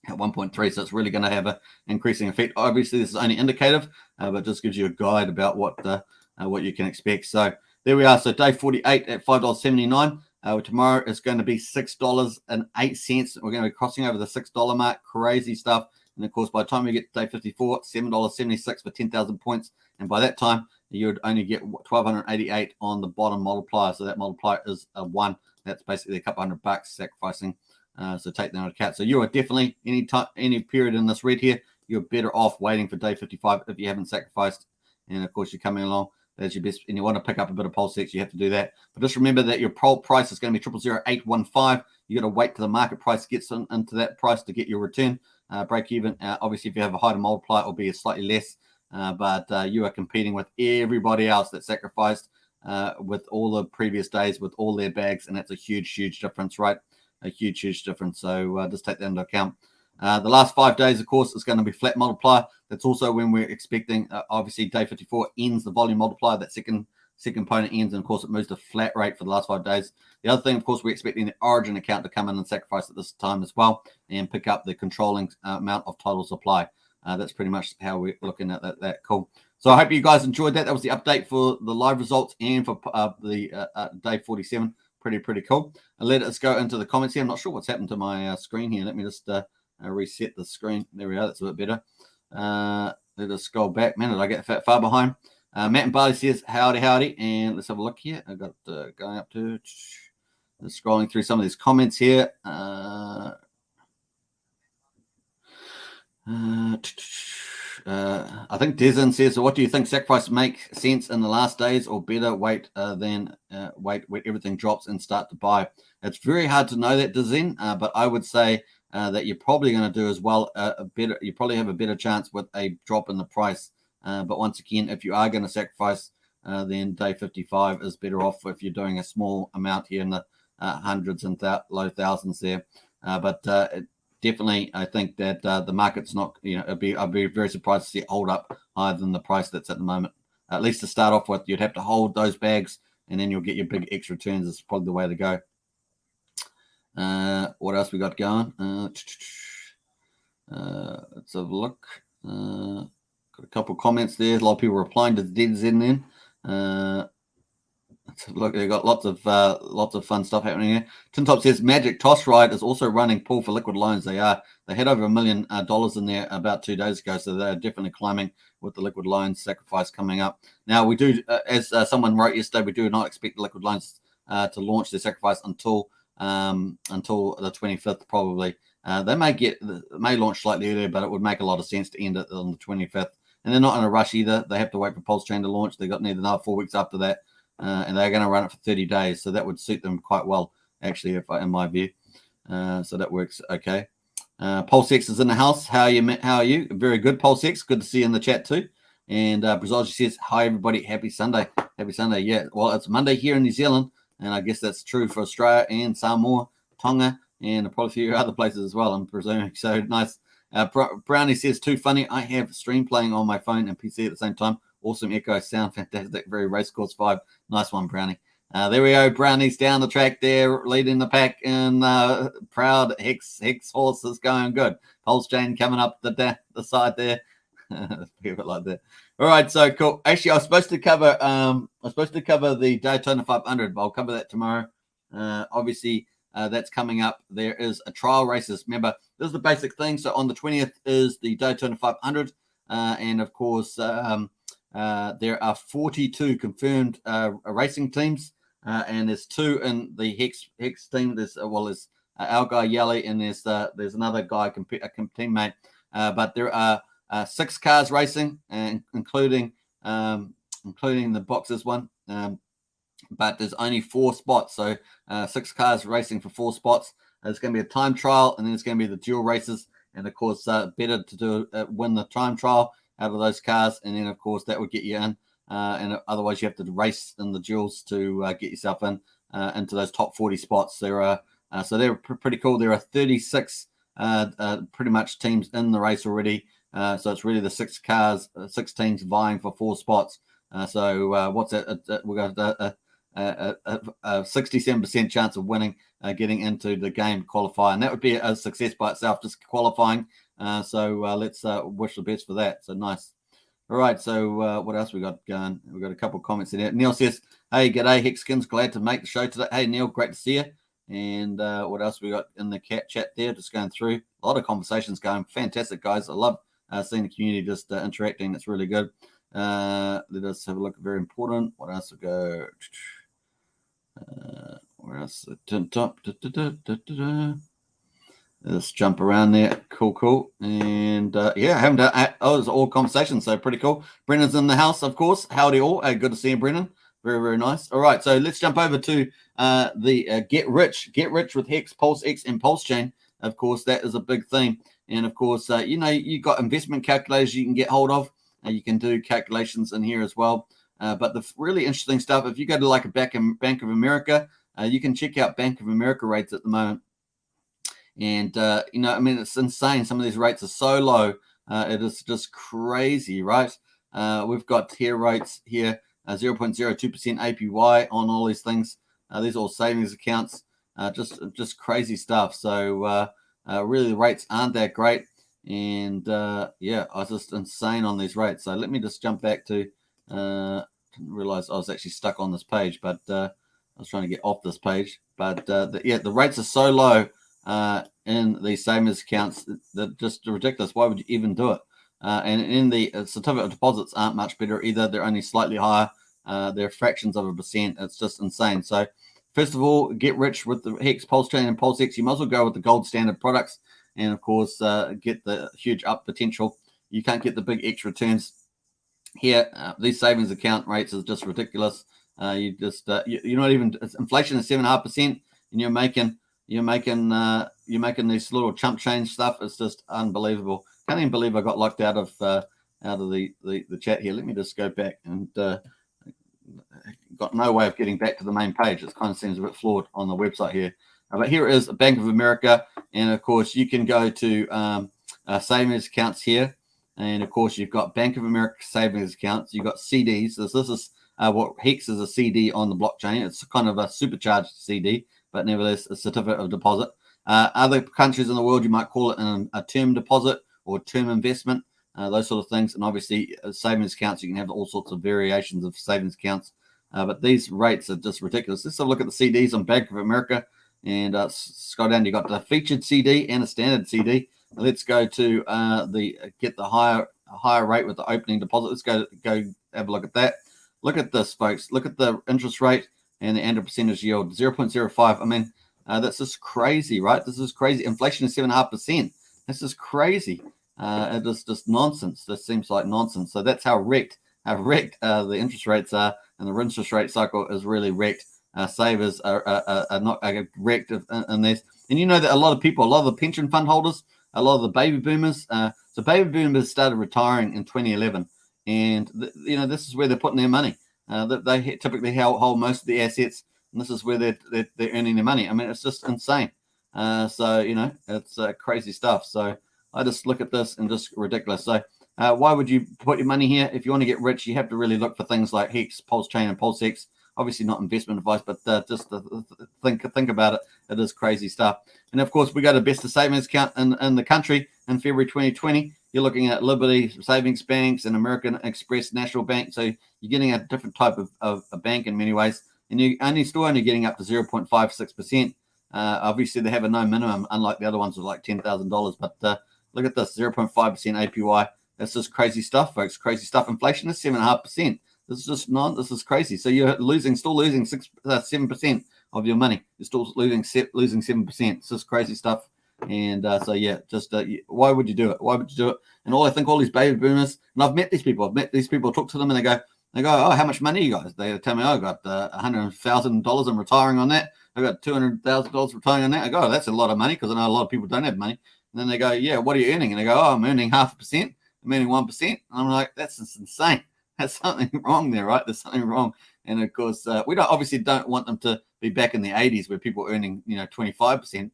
at 1.3. So it's really going to have an increasing effect. Obviously, this is only indicative, but just gives you a guide about what you can expect. So there we are. So day 48 at $5.79. Tomorrow is going to be $6.08. We're going to be crossing over the $6 mark. Crazy stuff. And of course, by the time we get to day 54, $7.76 for 10,000 points. And by that time, you would only get 1,288 on the bottom multiplier. So that multiplier is a 1. That's basically a couple $100 sacrificing. So take that into account. So you are definitely any period in this red here, you're better off waiting for day 55 if you haven't sacrificed. And of course, you're coming along. That's your best. And you want to pick up a bit of PulseX, you have to do that. But just remember that your price is going to be 0.00815. You got to wait till the market price gets into that price to get your return. Break even. Obviously, if you have a higher multiplier, it will be slightly less. But you are competing with everybody else that sacrificed with all the previous days with all their bags. And that's a huge difference, right? A huge difference. So just take that into account. The last 5 days, of course, is going to be flat multiplier. That's also when we're expecting, obviously, day 54 ends the volume multiplier. That second component ends, and of course, it moves to flat rate for the last 5 days. The other thing, of course, we're expecting the origin account to come in and sacrifice at this time as well and pick up the controlling amount of total supply. That's pretty much how we're looking at that. Cool. So I hope you guys enjoyed that. That was the update for the live results and for the day 47. Pretty cool. And let us go into the comments here. I'm not sure what's happened to my screen here. Let me just reset the screen. There we are. That's a bit better. Let us scroll back. Man, did I get far behind? Matt and Barley says, howdy. And let's have a look here. I got going up to scrolling through some of these comments here. I think Desin says, so what do you think? Sacrifice make sense in the last days, or better wait than wait everything drops and start to buy? It's very hard to know that, Desin, but I would say that you're probably going to do as well. You probably have a better chance with a drop in the price. But once again, if you are going to sacrifice, then day 55 is better off if you're doing a small amount here in the hundreds and low thousands there. But definitely, I think that the market's not, I'd be very surprised to see it hold up higher than the price that's at the moment. At least to start off with, you'd have to hold those bags, and then you'll get your big X returns. It's probably the way to go. What else we got going? Let's have a look. Got a couple of comments there. A lot of people replying to the dead in then. Look, they've got lots of fun stuff happening here. Tin Top says Magic Toss Ride is also running pool for liquid loans. They had over $1 million in there about 2 days ago, so they're definitely climbing with the liquid loans sacrifice coming up. Now we do, as someone wrote yesterday, we do not expect the liquid loans to launch their sacrifice until the 25th probably. They may launch slightly earlier, but it would make a lot of sense to end it on the 25th. And they're not in a rush either. They have to wait for Pulsechain to launch. They've got another 4 weeks after that. And they're going to run it for 30 days. So that would suit them quite well, actually, in my view. So that works okay. PulseX is in the house. How are you? Very good, PulseX. Good to see you in the chat too. And Brazil says, hi, everybody. Happy Sunday. Happy Sunday. Yeah, well, it's Monday here in New Zealand. And I guess that's true for Australia and Samoa, Tonga, and probably a few other places as well, I'm presuming. So nice. Brownie says, too funny. I have stream playing on my phone and PC at the same time. Awesome echo sound, fantastic, very racecourse vibe. Nice one, Brownie. There we go. Brownie's down the track there, leading the pack, and proud Hex horses going good. Pulsechain coming up the side there. A bit like that. All right, so cool. Actually, I was supposed to cover the Daytona 500, but I'll cover that tomorrow. Obviously, that's coming up. There is a trial races. Remember, this is the basic thing. So on the 20th is the Daytona 500, and of course. There are 42 confirmed racing teams, and there's 2 in the Hex team. There's our guy Yelly, and there's another guy, a teammate. But there are 6 cars racing, and including the boxes one. But there's only 4 spots, so 6 cars racing for 4 spots. There's going to be a time trial, and then it's going to be the dual races. And of course, better to do win the time trial out of those cars, and then of course that would get you in. And otherwise, you have to race in the duels to get yourself in into those top 40 spots. There are so they're pretty cool. There are 36 pretty much teams in the race already. So it's really the 6 cars, 6 teams vying for 4 spots. So what's that? We got a 67% chance of winning, getting into the game qualify, and that would be a success by itself, just qualifying. So let's wish the best for that. So nice. All right, so what else we got going? We've got a couple of comments in here. Neil says, hey, g'day, Hexkins, glad to make the show today. Hey, Neil, great to see you. And what else we got in the chat there? Just going through. A lot of conversations going. Fantastic, guys. I love seeing the community just interacting. It's really good. Let us have a look. Very important. What else we go? Where else? Let's jump around there. Cool. And yeah, I haven't done. Oh, it's all conversations, so pretty cool. Brennan's in the house, of course. Howdy all. Good to see you, Brennan. Very, very nice. All right, so let's jump over to the Get Rich with Hex, PulseX, and Pulsechain. Of course, that is a big theme. And of course, you got investment calculators you can get hold of. You can do calculations in here as well. But the really interesting stuff, if you go to like a Bank of America, you can check out Bank of America rates at the moment. And, it's insane. Some of these rates are so low. It is just crazy, right? We've got tier rates here, 0.02% APY on all these things. These are all savings accounts, just crazy stuff. So really the rates aren't that great. And yeah, I was just insane on these rates. So let me just jump back to, didn't realize I was actually stuck on this page, but I was trying to get off this page. But the rates are so low in these savings accounts that just ridiculous. Why would you even do it? And in the certificate of deposits aren't much better either. They're only slightly higher. They're fractions of a percent. It's just insane. So first of all, get rich with the Hex, Pulsechain, and PulseX. You might as well go with the gold standard products, and of course get the huge up potential. You can't get the big extra returns here. These savings account rates is just ridiculous. You're not even, inflation is 7.5%, and you're making these little chump change stuff. It's just unbelievable. Can't even believe I got locked out of the chat here. Let me just go back, and got no way of getting back to the main page. It kind of seems a bit flawed on the website here. But here is Bank of America, and of course you can go to savings accounts here, and of course you've got Bank of America savings accounts. You've got CDs. This is what Hex is, a CD on the blockchain. It's kind of a supercharged CD, but nevertheless a certificate of deposit. Other countries in the world, you might call it a term deposit or term investment, those sort of things. And obviously savings accounts, you can have all sorts of variations of savings accounts. But these rates are just ridiculous. Let's have a look at the CDs on Bank of America, and scroll down. You got the featured CD and a standard CD. Let's go to get the higher rate with the opening deposit. Let's go have a look at that. Look at this, folks. Look at the interest rate and the annual percentage yield, 0.05. I mean, that's just crazy, right? This is crazy. Inflation is 7.5%. This is crazy. It is just nonsense. This seems like nonsense. So that's how wrecked the interest rates are, and the interest rate cycle is really wrecked. Savers are not wrecked in this. And you know that a lot of the pension fund holders, a lot of the baby boomers, so baby boomers started retiring in 2011, and this is where they're putting their money. They typically hold most of the assets, and this is where they're earning their money. I mean, it's just insane. So it's crazy stuff. So I just look at this and just ridiculous. So why would you put your money here? If you want to get rich, you have to really look for things like Hex, Pulsechain, and PulseX. Obviously not investment advice, but just think about it. It is crazy stuff. And of course, we got a best of savings account in the country in February 2020. You're looking at Liberty Savings Banks and American Express National Bank. So you're getting a different type of a bank in many ways. And you're only getting up to 0.56%. Obviously, they have a no minimum, unlike the other ones with like $10,000. But look at this, 0.5% APY. That's just crazy stuff, folks. Crazy stuff. Inflation is 7.5%. This is crazy. So you're still losing 7% of your money. You're still losing 7%. It's just crazy stuff. And so yeah, just why would you do it? Why would you do it? And I think all these baby boomers, and I've met these people, talk to them, and they go, oh, how much money you guys? They tell me, oh, I got $100,000. I'm retiring on that. I got $200,000 retiring on that. I go, oh, that's a lot of money, because I know a lot of people don't have money. And then they go, yeah, what are you earning? And they go, oh, I'm earning 0.5%. I'm earning 1%. And I'm like, that's just insane. There's something wrong there, right? There's something wrong. And of course, we obviously don't want them to be back in the 80s where people are earning 25%,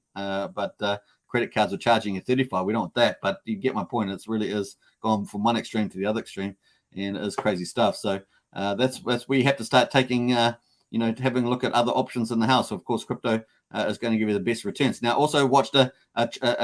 but credit cards are charging you 35. We don't want that, but you get my point. It really is gone from one extreme to the other extreme, and it is crazy stuff. So that's where you have to start taking, having a look at other options in the house. So of course, crypto is going to give you the best returns. Now, also watched a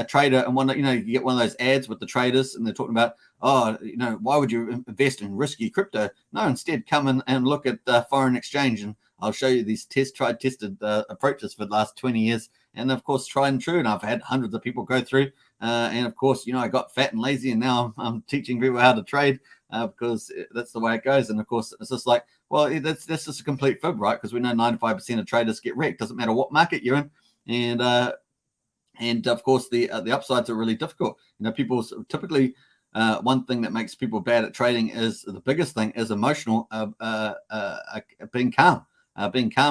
trader, and you get one of those ads with the traders, and they're talking about, oh, why would you invest in risky crypto? No, instead come in and look at foreign exchange, and I'll show you these tested approaches for the last 20 years. And of course, tried and true. And I've had hundreds of people go through. And of course, I got fat and lazy, and now I'm teaching people how to trade because that's the way it goes. And of course, it's just like, well, that's just a complete fib, right? Because we know 95% of traders get wrecked. Doesn't matter what market you're in. And of course, the upsides are really difficult. People typically, one thing that makes people bad at trading is the biggest thing is emotional, being calm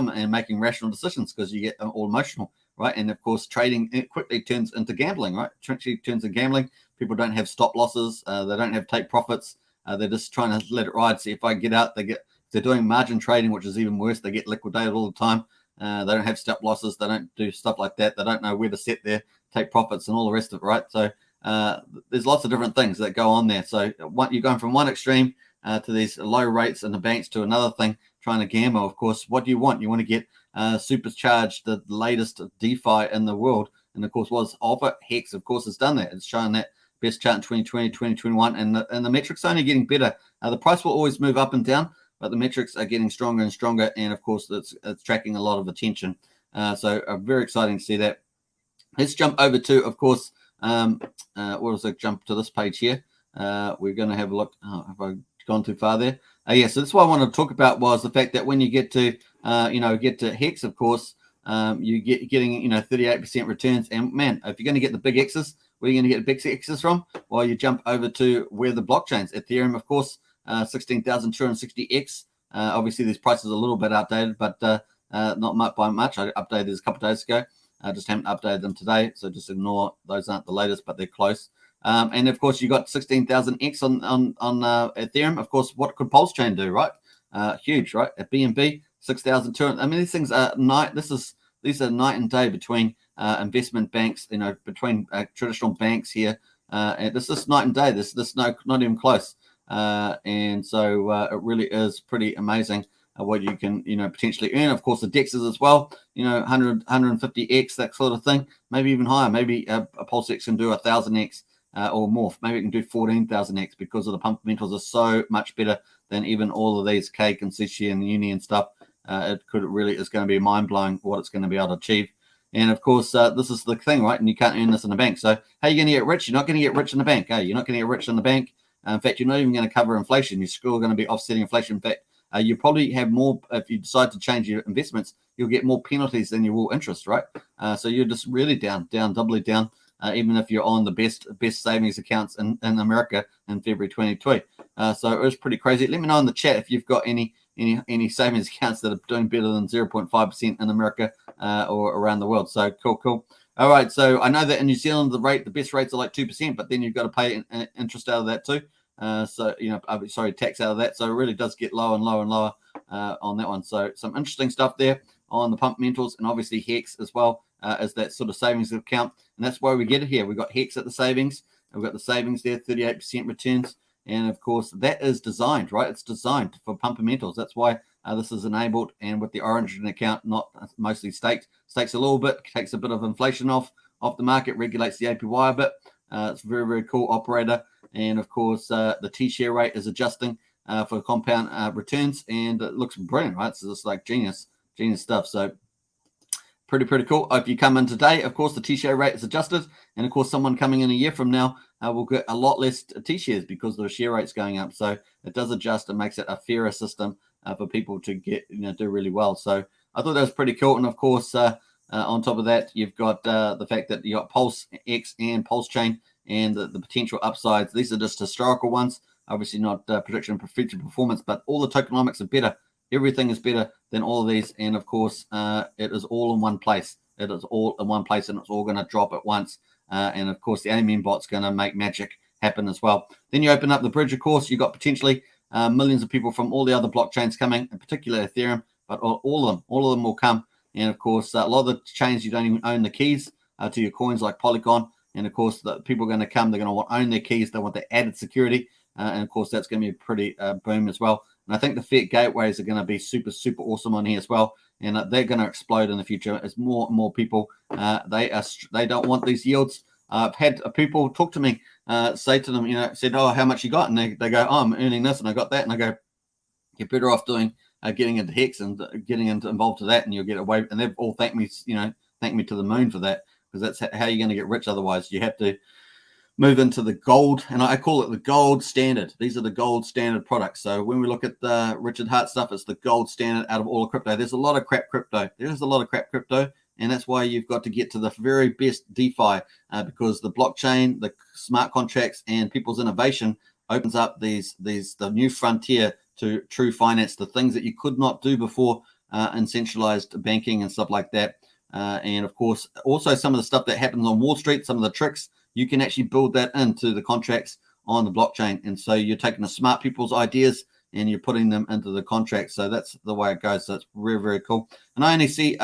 and making rational decisions, because you get all emotional. Right. And of course, trading, it quickly turns into gambling, right? It turns into gambling. People don't have stop losses. They don't have take profits. They're just trying to let it ride. See, if I get out, if they're doing margin trading, which is even worse, they get liquidated all the time. They don't have stop losses. They don't do stuff like that. They don't know where to set their take profits and all the rest of it, right? So there's lots of different things that go on there. So you're going from one extreme to these low rates in the banks to another thing, trying to gamble. Of course, what do you want? You want to get supercharged the latest DeFi in the world. And of course, was Alpha. Hex, of course, has done that. It's shown that best chart in 2020, 2021, and the metrics are only getting better. The price will always move up and down, but the metrics are getting stronger and stronger. And of course, it's tracking a lot of attention. So very exciting to see that. Let's jump over to, of course, jump to this page here. We're going to have a look. Oh, have I gone too far there? Yeah, so that's what I wanted to talk about, was the fact that when you get to, Hex, of course, you getting 38% returns. And man, if you're going to get the big X's, where are you going to get the big X's from? Well, you jump over to where the blockchains, Ethereum, of course, 16,260X. Obviously, these prices are a little bit outdated, but not much by much. I updated this a couple of days ago. I just haven't updated them today, so just ignore those. Aren't the latest, but they're close. And of course, you got 16,000X on Ethereum. Of course, what could Pulsechain do, right? Huge, right? At BNB, 6,200. I mean, these things are these are night and day between investment banks. Between traditional banks here. And this is night and day. This not even close. And so it really is pretty amazing what you can potentially earn. Of course, the dexes as well. 150X, that sort of thing. Maybe even higher. Maybe a PulseX can do 1,000X. Or more. Maybe it can do 14,000X, because of the fundamentals are so much better than even all of these Cake and Sushi and Uni and stuff. It is going to be mind blowing what it's going to be able to achieve. And of course, this is the thing, right? And you can't earn this in the bank. So how are you going to get rich? You're not going to get rich in the bank. You're not going to get rich in the bank. In fact, you're not even going to cover inflation. You're still going to be offsetting inflation. In fact, you probably have more, if you decide to change your investments, you'll get more penalties than you will interest, right? So you're just really doubly down. Even if you're on the best savings accounts in America in February 2020. So it was pretty crazy. Let me know in the chat if you've got any savings accounts that are doing better than 0.5% in America or around the world. So cool. All right. So I know that in New Zealand, the best rates are like 2%, but then you've got to pay interest out of that too. Tax out of that. So it really does get lower and lower and lower on that one. So some interesting stuff there on the fundamentals, and obviously Hex as well as that sort of savings account. And that's why we get it here. We've got Hex at the savings. We've got the savings there, 38% returns. And of course, that is designed, right? It's designed for fundamentals. That's why this is enabled. And with the Origin account, not mostly staked, stakes a little bit, takes a bit of inflation off the market, regulates the APY a bit. It's very, very cool operator. And of course, the T-share rate is adjusting for compound returns, and it looks brilliant, right? So it's like genius stuff. So pretty cool. If you come in today, of course, the T-share rate is adjusted. And of course, someone coming in a year from now will get a lot less T-shares because the share rate's going up. So it does adjust and makes it a fairer system for people to get, do really well. So I thought that was pretty cool. And of course, On top of that, you've got the fact that you got PulseX and Pulsechain and the potential upsides. These are just historical ones, obviously not prediction of future performance, but all the tokenomics are better. Everything is better than all of these. And of course, it is all in one place. It is all in one place, and it's all going to drop at once. And of course, the AMM bot's going to make magic happen as well. Then you open up the bridge, of course, you've got potentially millions of people from all the other blockchains coming, in particular Ethereum, but all of them will come. And of course, a lot of the chains you don't even own the keys to your coins, like Polygon. And of course, the people are going to come. They're going to own their keys. They want the added security, and of course, that's going to be a pretty boom as well. And I think the fiat gateways are going to be super awesome on here as well, and they're going to explode in the future as more and more people they don't want these yields. I've had people talk to me, say to them, said, "Oh, how much you got?" And they go, "Oh, I'm earning this, and I got that," and I go, "You're better off doing." Getting into Hex and getting involved to that, and you'll get away. And they've all thanked me, thank me to the moon for that, because that's how you're going to get rich. Otherwise, you have to move into the gold, and I call it the gold standard. These are the gold standard products. So when we look at the Richard Hart stuff, it's the gold standard out of all of crypto. There's a lot of crap crypto. There's a lot of crap crypto, and that's why you've got to get to the very best DeFi, because the blockchain, the smart contracts, and people's innovation opens up the new frontier to true finance, the things that you could not do before in centralized banking and stuff like that. And of course, also some of the stuff that happens on Wall Street, some of the tricks, you can actually build that into the contracts on the blockchain. And so you're taking the smart people's ideas and you're putting them into the contract. So that's the way it goes. So it's very cool. And I only see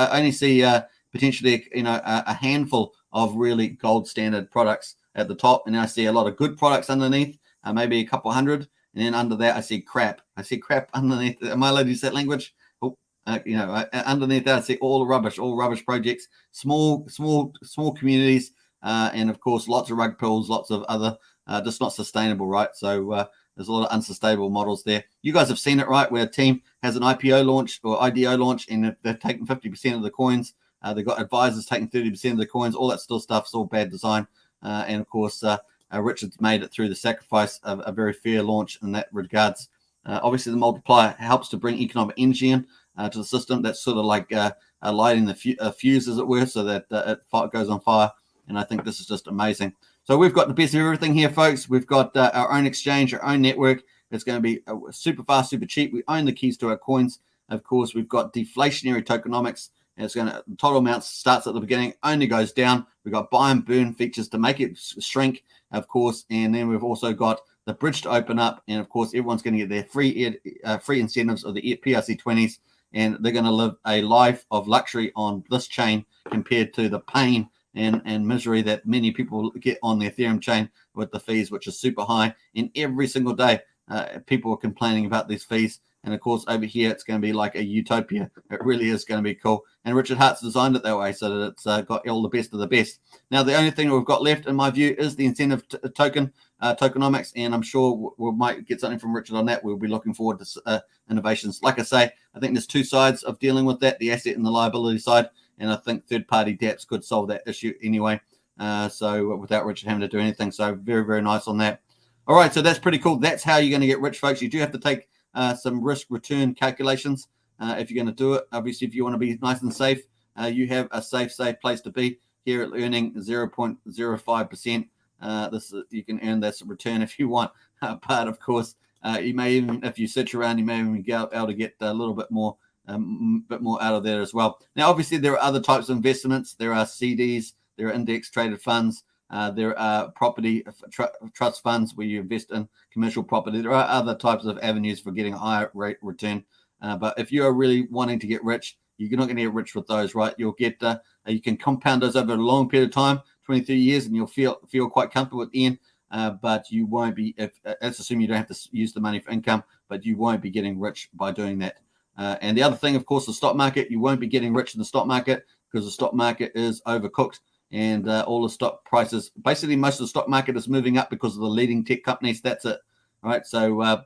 potentially a handful of really gold standard products at the top, and I see a lot of good products underneath, maybe a couple hundred. And then under that, I see crap. I see crap underneath. Am I allowed to use that language? Underneath that, I see all rubbish projects, small communities, and of course, lots of rug pulls, lots of other, just not sustainable, right? So there's a lot of unsustainable models there. You guys have seen it, right? Where a team has an IPO launch or IDO launch, and they've taken 50% of the coins. They've got advisors taking 30% of the coins. All that still stuff's all bad design. And of course, Richard's made it through the sacrifice of a very fair launch in that regards. Obviously, the multiplier helps to bring economic energy in to the system. That's sort of like lighting the fuse, as it were, so that it goes on fire. And I think this is just amazing. So we've got the best of everything here, folks. We've got our own exchange, our own network. It's going to be super fast, super cheap. We own the keys to our coins. Of course, we've got deflationary tokenomics. It's going to, total amount starts at the beginning, only goes down. We've got buy and burn features to make it shrink, of course. And then we've also got the bridge to open up. And of course, everyone's going to get their free incentives of the PRC20s. And they're going to live a life of luxury on this chain compared to the pain and misery that many people get on the Ethereum chain with the fees, which is super high. And every single day, people are complaining about these fees. And of course, over here, it's going to be like a utopia. It really is going to be cool. And Richard Hart's designed it that way so that it's got all the best of the best. Now, the only thing we've got left, in my view, is the incentive tokenomics. And I'm sure we might get something from Richard on that. We'll be looking forward to innovations. Like I say, I think there's two sides of dealing with that, the asset and the liability side. And I think third-party dApps could solve that issue anyway. So without Richard having to do anything. So very nice on that. All right, so that's pretty cool. That's how you're going to get rich, folks. You do have to take some risk return calculations if you're going to do it. Obviously, if you want to be nice and safe, you have a safe place to be here at earning 0.05%. You can earn this return if you want, but of course, you may even, if you search around, you may even be able to get a little bit more out of there as well. Now, obviously, there are other types of investments. There are CDs, there are index traded funds. There are property trust funds where you invest in commercial property. There are other types of avenues for getting a higher rate return. But if you are really wanting to get rich, you're not going to get rich with those, right? You'll get, you can compound those over a long period of time, 23 years, and you'll feel quite comfortable at the end. But you won't be, let's assume you don't have to use the money for income, but you won't be getting rich by doing that. And the other thing, of course, the stock market, you won't be getting rich in the stock market because the stock market is overcooked. And all the stock prices, basically most of the stock market is moving up because of the leading tech companies. That's it, right? So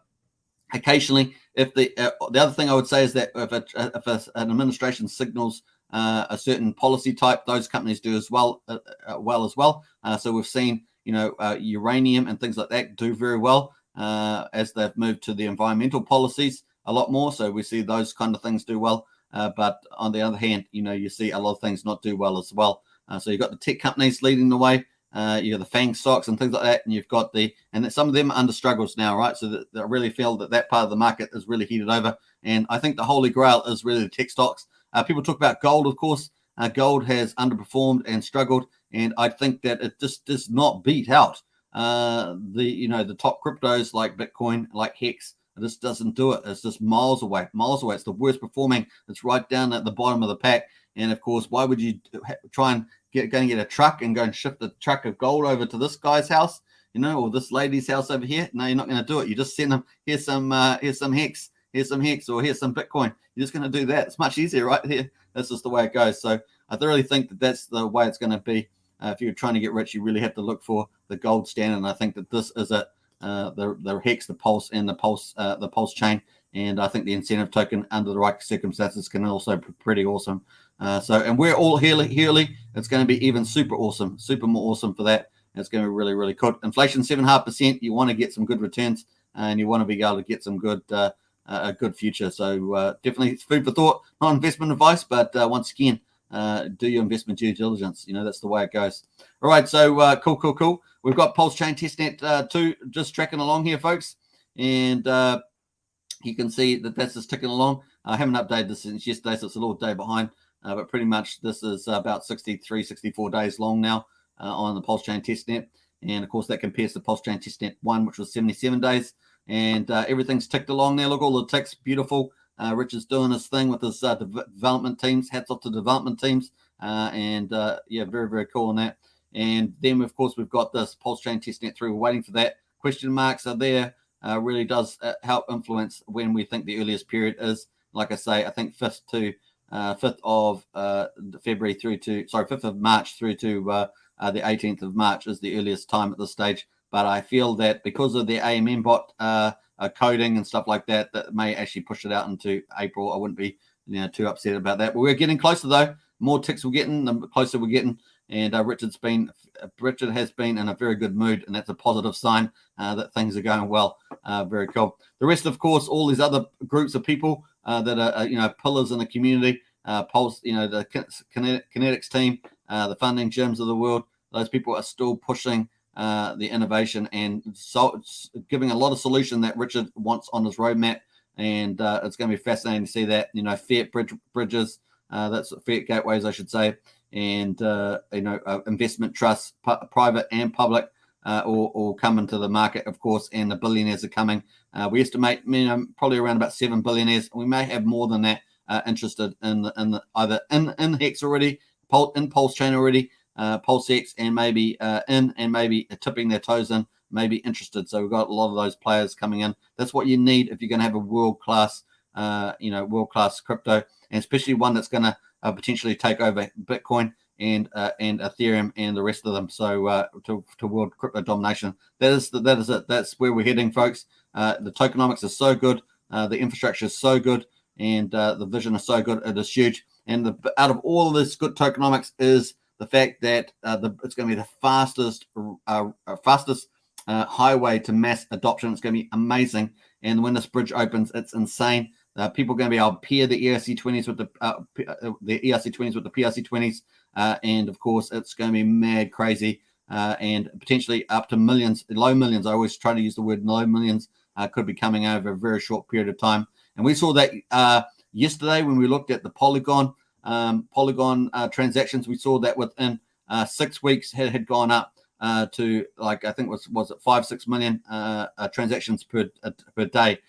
occasionally, if the other thing I would say is that if an administration signals a certain policy type, those companies do as well as well. So we've seen, uranium and things like that do very well as they've moved to the environmental policies a lot more. So we see those kind of things do well. but on the other hand, you see a lot of things not do well as well. So you've got the tech companies leading the way. You have the FANG stocks and things like that, and you've got and some of them are under struggles now, right? So that I really feel that part of the market is really heated over, and I think the holy grail is really the tech stocks. People talk about gold, of course. Gold has underperformed and struggled, and I think that it just does not beat out the top cryptos like Bitcoin, like Hex. It just doesn't do it. It's just miles away. It's the worst performing. It's right down at the bottom of the pack. And of course, why would you try and go and get a truck and go and shift the truck of gold over to this guy's house, or this lady's house over here? No, you're not going to do it. You just send them, here's some Hex, or here's some Bitcoin. You're just going to do that. It's much easier, right? Here, that's just the way it goes. So I really think that that's the way it's going to be. If you're trying to get rich, you really have to look for the gold standard. And I think that this is it. The Hex, the Pulse, and the Pulsechain, and I think the incentive token under the right circumstances can also be pretty awesome. And we're all Healy. It's going to be even super awesome, super more awesome for that. It's going to be really, really good. Inflation 7.5%. You want to get some good returns, and you want to be able to get some good, a good future. So definitely it's food for thought, not investment advice, but once again, do your investment due diligence. That's the way it goes. All right, so cool. We've got Pulsechain Testnet 2 just tracking along here, folks, and you can see that that's just ticking along. I haven't updated this since yesterday, so it's a little day behind, but pretty much this is about 63, 64 days long now on the Pulsechain Testnet, and of course that compares to Pulsechain Testnet 1, which was 77 days, and everything's ticked along there. Look, all the ticks, beautiful. Rich is doing his thing with his development teams. Hats off to development teams, yeah, very, very cool on that. And then, of course, we've got this Pulsechain Testnet 3. We're waiting for that. Question marks are there. Really does help influence when we think the earliest period is. Like I say, I think 5th of February through to, 5th of March through to the 18th of March is the earliest time at this stage. But I feel that because of the AMM bot coding and stuff like that, that may actually push it out into April. I wouldn't be too upset about that. But we're getting closer, though. More ticks we're getting, the closer we're getting. And Richard has been in a very good mood, and that's a positive sign that things are going well. Very cool. The rest, of course, all these other groups of people that are pillars in the community, Pulse, the Kinetics team, the funding gyms of the world. Those people are still pushing the innovation and giving a lot of solution that Richard wants on his roadmap. And it's going to be fascinating to see that. Fiat bridges, that's fiat gateways, I should say. And investment trusts, private and public, all come into the market, of course, and the billionaires are coming. We estimate probably around about 7 billionaires. We may have more than that interested in either in Hex already, in Pulsechain already, PulseX, and maybe maybe tipping their toes in, maybe interested. So we've got a lot of those players coming in. That's what you need if you're going to have a world-class crypto, and especially one that's going to potentially take over Bitcoin and Ethereum and the rest of them. So to world crypto domination, that is it. That's where we're heading, folks. The tokenomics is so good, the infrastructure is so good, and the vision is so good. It is huge. And out of all of this good tokenomics is the fact that it's going to be the fastest highway to mass adoption. It's going to be amazing. And when this bridge opens, it's insane. People are going to be able to pair the ERC20s with the ERC20s with the PRC20s, and of course, it's going to be mad crazy, and potentially up to millions, low millions. I always try to use the word low millions. Could be coming over a very short period of time, and we saw that yesterday when we looked at the Polygon transactions. We saw that within 6 weeks had gone up to, like, I think was it 5-6 million transactions per day.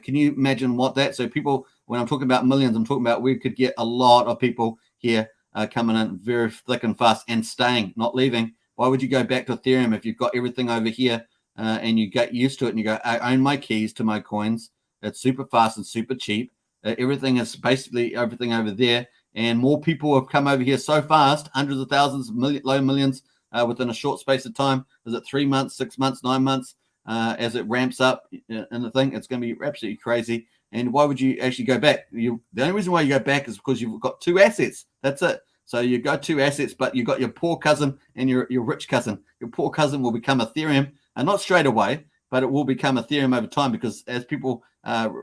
Can you imagine what that? So people, when I'm talking about millions, I'm talking about we could get a lot of people here coming in very thick and fast and staying, not leaving. Why would you go back to Ethereum if you've got everything over here and you get used to it and you go, I own my keys to my coins. It's super fast and super cheap. Everything is basically everything over there. And more people have come over here so fast, hundreds of thousands, low millions within a short space of time. Is it 3 months, 6 months, 9 months? As it ramps up in the thing, it's going to be absolutely crazy. And why would you actually go back? The only reason why you go back is because you've got two assets. That's it. So you got two assets, but you've got your poor cousin and your rich cousin. Your poor cousin will become Ethereum, and not straight away, but it will become Ethereum over time, because as people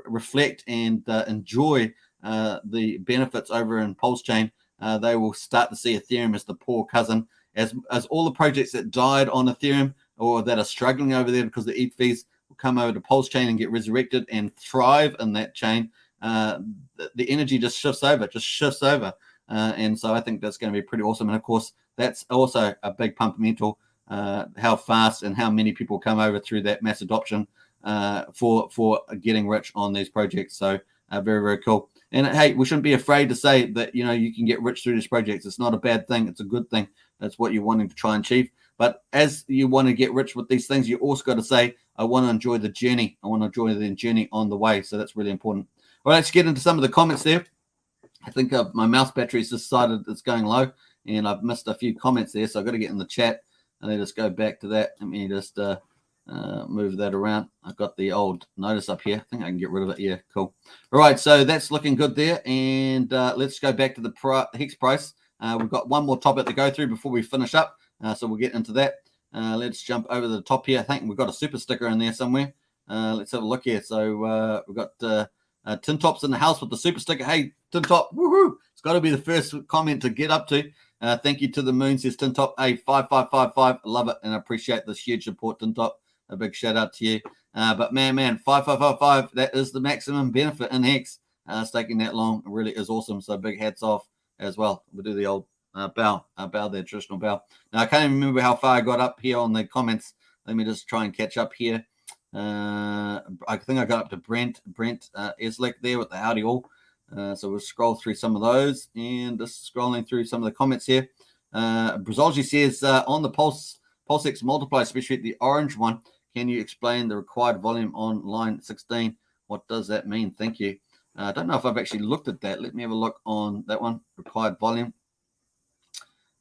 reflect and enjoy the benefits over in Pulsechain, they will start to see Ethereum as the poor cousin, as all the projects that died on Ethereum or that are struggling over there because the ETH fees will come over to Pulsechain and get resurrected and thrive in that chain. The energy just shifts over, and so I think that's going to be pretty awesome. And of course, that's also a big pumpamental, how fast and how many people come over through that mass adoption for getting rich on these projects. So very, very cool. And hey, we shouldn't be afraid to say that, you know, you can get rich through these projects. It's not a bad thing. It's a good thing. That's what you're wanting to try and achieve. But as you want to get rich with these things, you also got to say, I want to enjoy the journey. I want to enjoy the journey on the way. So that's really important. All right, let's get into some of the comments there. I think my mouse battery's decided it's going low, and I've missed a few comments there. So I've got to get in the chat and let us go back to that. Let me just move that around. I've got the old notice up here. I think I can get rid of it. Yeah, cool. All right, so that's looking good there. And let's go back to the Hex price. We've got one more topic to go through before we finish up. So we'll get into that. Let's jump over the top here. I think we've got a super sticker in there somewhere. Let's have a look here. So we've got Tin Top's in the house with the super sticker. Hey, Tin Top, woohoo! It's got to be the first comment to get up to. Thank you to the moon, says Tin Top. Hey, 5555. I love it, and I appreciate this huge support, Tin Top. A big shout out to you. But man, 5555. That is the maximum benefit in Hex. Staking that long really is awesome. So big hats off as well. We'll do the old bow there, traditional bow. Now I can't even remember how far I got up here on the comments. Let me just try and catch up here. I think I got up to Brent Eslick there with the howdy all. So we'll scroll through some of those and just scrolling through some of the comments here. Brazolji says on the PulseX multiply, especially the orange one, can you explain the required volume on line 16? What does that mean? Thank you. I don't know if I've actually looked at that. Let me have a look on that one. Required volume.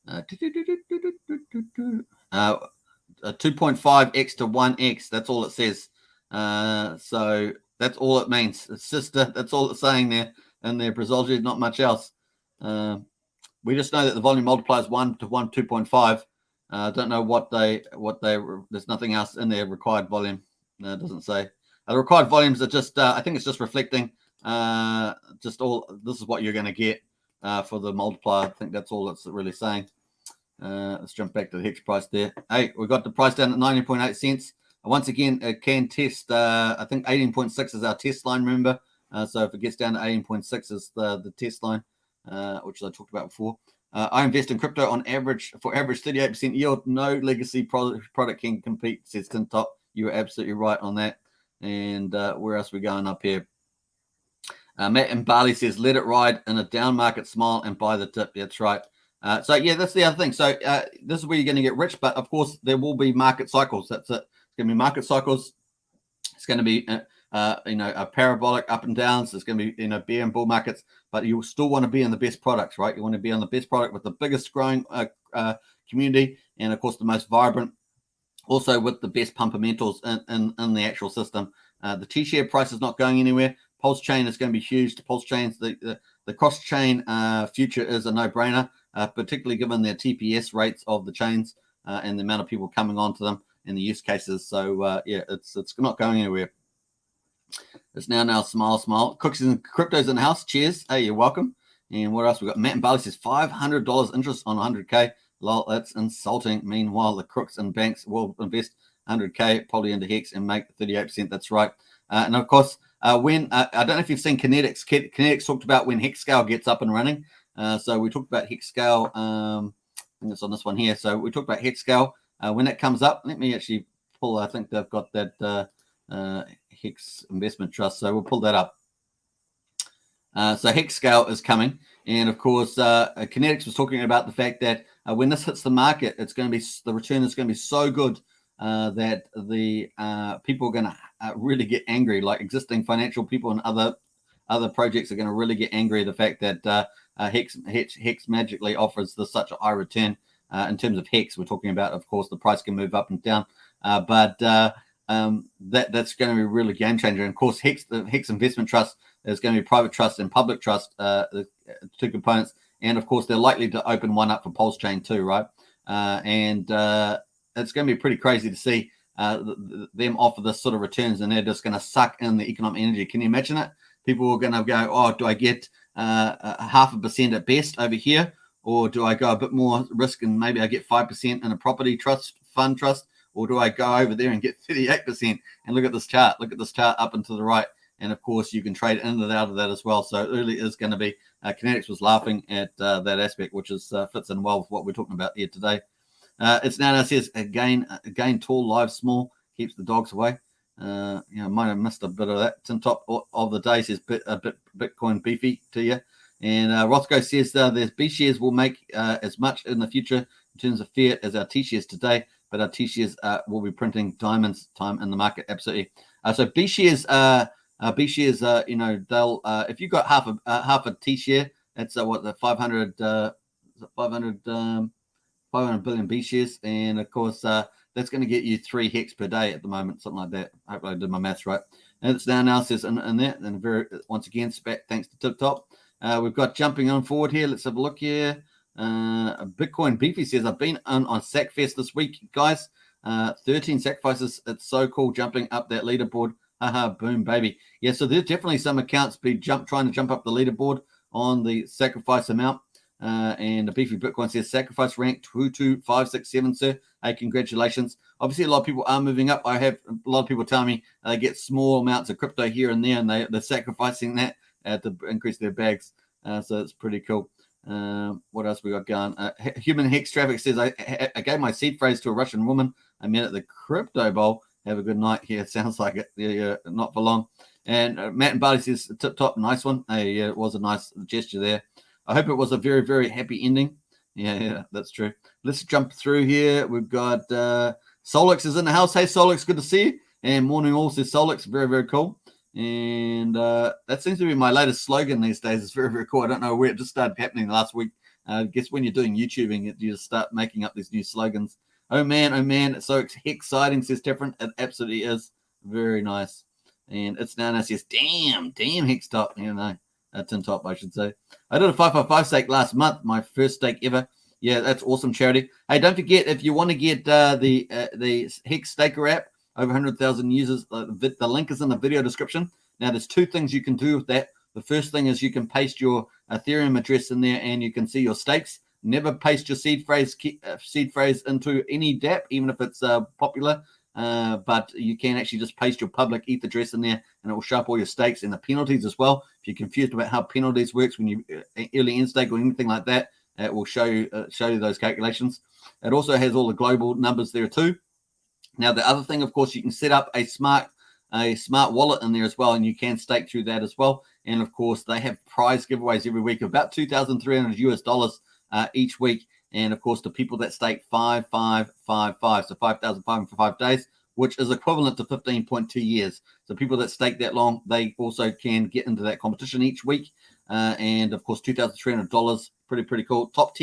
2.5x to 1x. That's all it says. So that's all it means. It's just that's all it's saying there. And there, Brazolji, not much else. We just know that the volume multiplies 1 to 2.5. I don't know what they there's nothing else in there. Required volume. It doesn't say. The required volumes are just I think it's just reflecting just all. This is what you're going to get for the multiplier. I think that's all it's really saying. Let's jump back to the Hex price there. Hey, we got the price down at 19.8 cents. Once again, it can test. I think 18.6 is our test line. Remember, so if it gets down to 18.6 is the test line, which I talked about before. I invest in crypto on average for average 38% yield. No legacy product can compete, says Tin Top. You are absolutely right on that. And where else are we going up here? Matt and Barley says, let it ride in a down market, smile and buy the tip. That's right. So yeah, that's the other thing. So this is where you're going to get rich, but of course there will be market cycles. That's it. It's going to be market cycles. It's going to be a parabolic up and downs. There's going to be bear and bull markets, but you still want to be in the best products, right? You want to be on the best product with the biggest growing community, and of course the most vibrant. Also with the best pumpamentals in the actual system. The T-share price is not going anywhere. Pulsechain is going to be huge. The Pulsechains, the cross-chain future is a no-brainer, particularly given their TPS rates of the chains and the amount of people coming onto them and the use cases. So yeah, it's not going anywhere. It's now smile. Cookies and cryptos in the house. Cheers. Hey, you're welcome. And what else we got? Matt and Barley says $500 interest on 100K. Lol, that's insulting. Meanwhile, the crooks and banks will invest 100K probably into Hex and make 38%. That's right. And of course, when I don't know if you've seen Kinetics. Kinetics talked about when Hex Scale gets up and running. So we talked about Hex Scale. I think it's on this one here. So we talked about Hex Scale. When it comes up, let me actually pull. I think they've got that Hex Investment Trust. So we'll pull that up. So Hex Scale is coming. And of course, Kinetics was talking about the fact that when this hits the market, it's going to be the return is going to be so good that the people are going to really get angry. Like existing financial people and other projects are going to really get angry at the fact that Hex magically offers such a high return. In terms of Hex, we're talking about, of course, the price can move up and down, but that's going to be really game changer. And of course, the Hex Investment Trust is going to be private trust and public trust, the two components. And of course, they're likely to open one up for Pulsechain too, right? And it's going to be pretty crazy to see them offer this sort of returns, and they're just going to suck in the economic energy. Can you imagine it? people are going to go, oh, do I get 0.5% at best over here? Or do I go a bit more risk and maybe I get 5% in a property fund trust? Or do I go over there and get 38%? And look at this chart. Look at this chart up and to the right. And of course, you can trade in and out of that as well. So it really is going to be, Kinetics was laughing at that aspect, which is fits in well with what we're talking about here today. It's now says again tall, live, small, keeps the dogs away. Might have missed a bit of that. Tin top of the day says a bit Bitcoin beefy to you. And Rothko says there's B shares will make as much in the future in terms of fiat as our T shares today, but our T shares will be printing diamonds time in the market. Absolutely. So B shares, they'll if you got half a T share, that's what the 500 billion B shares, and of course that's going to get you 3 hex per day at the moment, something like that. I hope I did my maths right. And it's now says in that, and once again, thanks to Tip Top. We've got jumping on forward here. Let's have a look here. Bitcoin Beefy says, I've been on Sackfest this week, guys. 13 sacrifices. It's so cool jumping up that leaderboard. Haha, boom, baby. Yeah, so there's definitely some accounts trying to jump up the leaderboard on the sacrifice amount. And the Beefy Bitcoin says sacrifice rank 22567, sir. Hey, congratulations. Obviously, a lot of people are moving up. I have a lot of people telling me they get small amounts of crypto here and there, and they're sacrificing that to increase their bags. So it's pretty cool. What else we got going? Human Hex Traffic says, I gave my seed phrase to a Russian woman I met at the Crypto Bowl. Have a good night here. Sounds like it. Yeah, not for long. And Matt and Barley says, tip top, nice one. Hey, yeah, it was a nice gesture there. I hope it was a very, very happy ending. Yeah, that's true. Let's jump through here. We've got Solix is in the house. Hey, Solix, good to see you. And morning all says Solix, very, very cool. And that seems to be my latest slogan these days. It's very, very cool. I don't know where it just started happening last week. I guess when you're doing YouTubing, you just start making up these new slogans. Oh man, it's so exciting, says Different. It absolutely is. Very nice. And it's now says, damn, Hex Top. Tin top, I should say. I did a 555 stake last month, my first stake ever. Yeah, that's awesome, charity. Hey, don't forget, if you want to get the Hex Staker app, over 100,000 users, the link is in the video description. Now, there's 2 things you can do with that. The first thing is you can paste your Ethereum address in there, and you can see your stakes. Never paste your seed phrase into any dApp, even if it's popular. But you can actually just paste your public ETH address in there, and it will show up all your stakes and the penalties as well. If you're confused about how penalties works when you early end stake or anything like that, it will show you those calculations. It also has all the global numbers there too. Now, the other thing, of course, you can set up a smart wallet in there as well, and you can stake through that as well. And of course, they have prize giveaways every week, about $2,300 each week. And of course, the people that stake 5,555, so 5,500 for 5 days, which is equivalent to 15.2 years. So people that stake that long, they also can get into that competition each week. And of course, $2,300, pretty cool. Top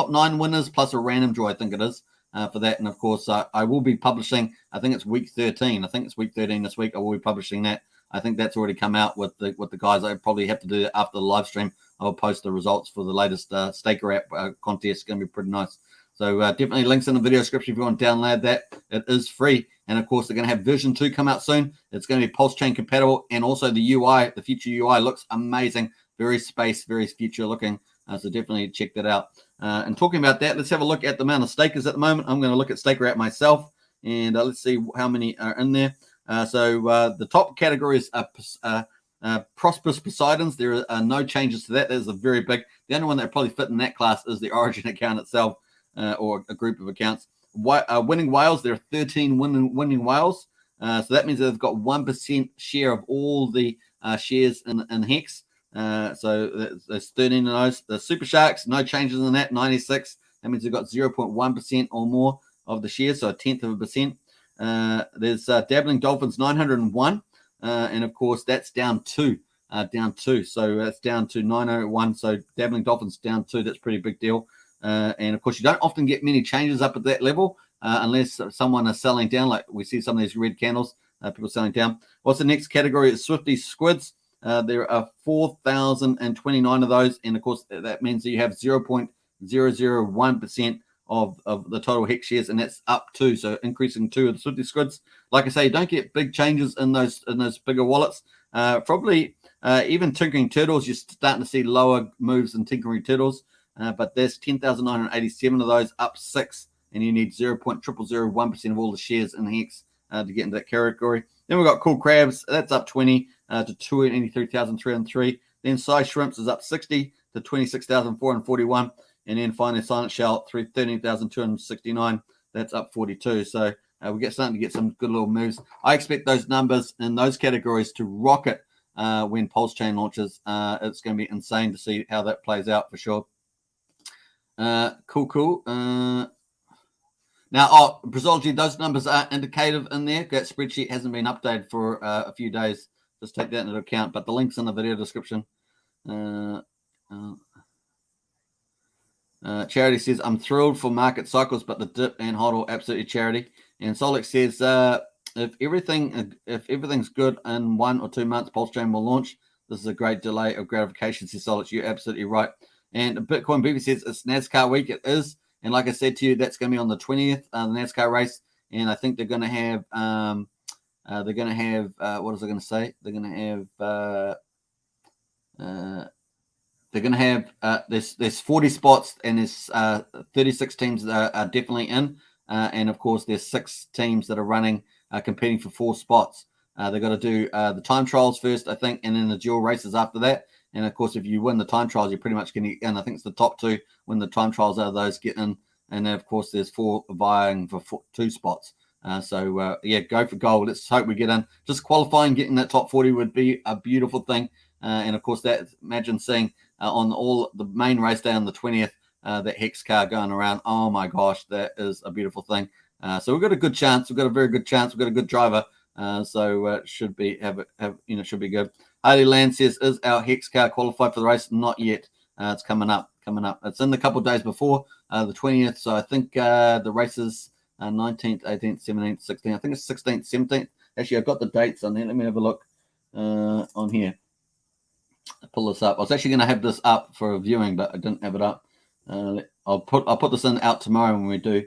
9 winners plus a random draw, I think it is. For that. And of course, I will be publishing, I think it's week 13. I think it's week 13 this week. I will be publishing that. I think that's already come out with the guys. I probably have to do it after the live stream. I'll post the results for the latest Staker app contest. It's going to be pretty nice. So definitely links in the video description if you want to download that. It is free. And of course, they're going to have version 2 come out soon. It's going to be Pulsechain compatible. And also the UI, the future UI looks amazing. Very future looking. So definitely check that out. And talking about that, let's have a look at the amount of stakers at the moment. I'm going to look at Staker app myself, and let's see how many are in there. So the top category is Prosperous Poseidons. There are no changes to that. There's a very big. The only one that probably fit in that class is the Origin account itself, or a group of accounts. Winning Whales. There are 13 winning whales. So that means they've got 1% share of all the shares in Hex. So there's 13 of those. The Super Sharks, no changes in that, 96. That means they've got 0.1% or more of the shares, so 1/10%. There's Dabbling Dolphins, 901. And of course, that's down 2. So that's down to 901. So Dabbling Dolphins down 2. That's a pretty big deal. And of course, you don't often get many changes up at that level unless someone is selling down, like we see some of these red candles, people selling down. What's the next category? Is Swifty Squids. There are 4,029 of those, and of course that means that you have 0.001% of the total Hex shares, and that's up 2, so increasing 2 of the Swifty Squids. Like I say, you don't get big changes in those bigger wallets. Probably Even Tinkering Turtles, you're starting to see lower moves in Tinkering Turtles, but there's 10,987 of those, up 6, and you need 0.0001% of all the shares in Hex to get into that category. Then we've got Cool Crabs, that's up 20 to 23,303. Then Size Shrimps is up 60 to 26,441. And then finally Silent Shell, 13,269. That's up 42. So we're starting to get some good little moves. I expect those numbers in those categories to rocket when Pulsechain launches. It's going to be insane to see how that plays out for sure. Cool. Now, Brazology, those numbers are indicative in there. That spreadsheet hasn't been updated for a few days. Just take that into account. But the link's in the video description. Charity says, I'm thrilled for market cycles, but the dip and hodl absolutely charity. And Solex says, if everything's good in 1 or 2 months, Pulsechain will launch. This is a great delay of gratification, says Solex. You're absolutely right. And Bitcoin Beaver says it's NASCAR week. It is. And like I said to you, that's going to be on the 20th, the NASCAR race. And I think they're going to have, what was I going to say? They're going to have, there's 40 spots and there's 36 teams that are definitely in. And of course, there's 6 teams that are running, competing for 4 spots. They've got to do the time trials first, I think, and then the dual races after that. And of course, if you win the time trials, you're pretty much getting in. I think it's the top 2 when the time trials are those get in. And then, of course, there's 4 vying for 2 spots. Yeah, go for gold. Let's hope we get in. Just qualifying, getting that top 40 would be a beautiful thing. And of course, that imagine seeing on all the main race day on the 20th, that Hex car going around. Oh my gosh, that is a beautiful thing. So we've got a good chance. We've got a very good chance. We've got a good driver. So should be should be good. Harley Land says, is our Hex car qualified for the race? Not yet. It's coming up. It's in the couple of days before the 20th. So I think the races 19th, 18th, 17th, 16th. I think it's 16th, 17th. Actually, I've got the dates on there. Let me have a look on here. I'll pull this up. I was actually going to have this up for a viewing, but I didn't have it up. I'll put this out tomorrow when we do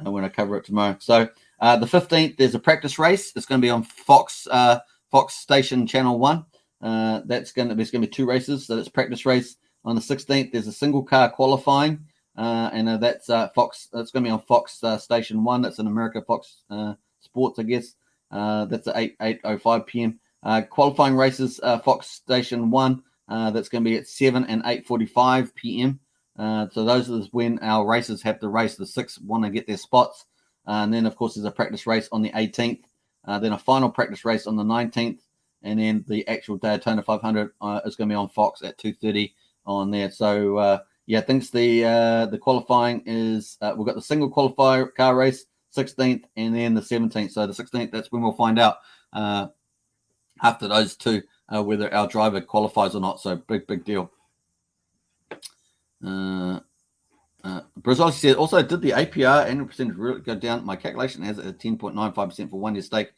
when I cover it tomorrow. So the 15th, there's a practice race. It's going to be on Fox Station Channel 1. There's going to be 2 races. So that's practice race. On the 16th, there's a single car qualifying, and that's Fox. That's going to be on Fox Station 1. That's in America, Fox Sports, I guess. That's at 8:05 p.m. Qualifying races, Fox Station 1. That's going to be at 7 and 8:45 p.m. So those are when our races have to race. The 6 want to get their spots. And then, of course, there's a practice race on the 18th. Then a final practice race on the 19th. And then the actual Daytona 500 is going to be on Fox at 2:30 on there. So, yeah, I think the qualifying is we've got the single qualifier car race, 16th, and then the 17th. So the 16th, that's when we'll find out after those 2 whether our driver qualifies or not. So big deal. Brazil said, also, did the APR annual percentage really go down? My calculation has it at 10.95% for 1 year stake.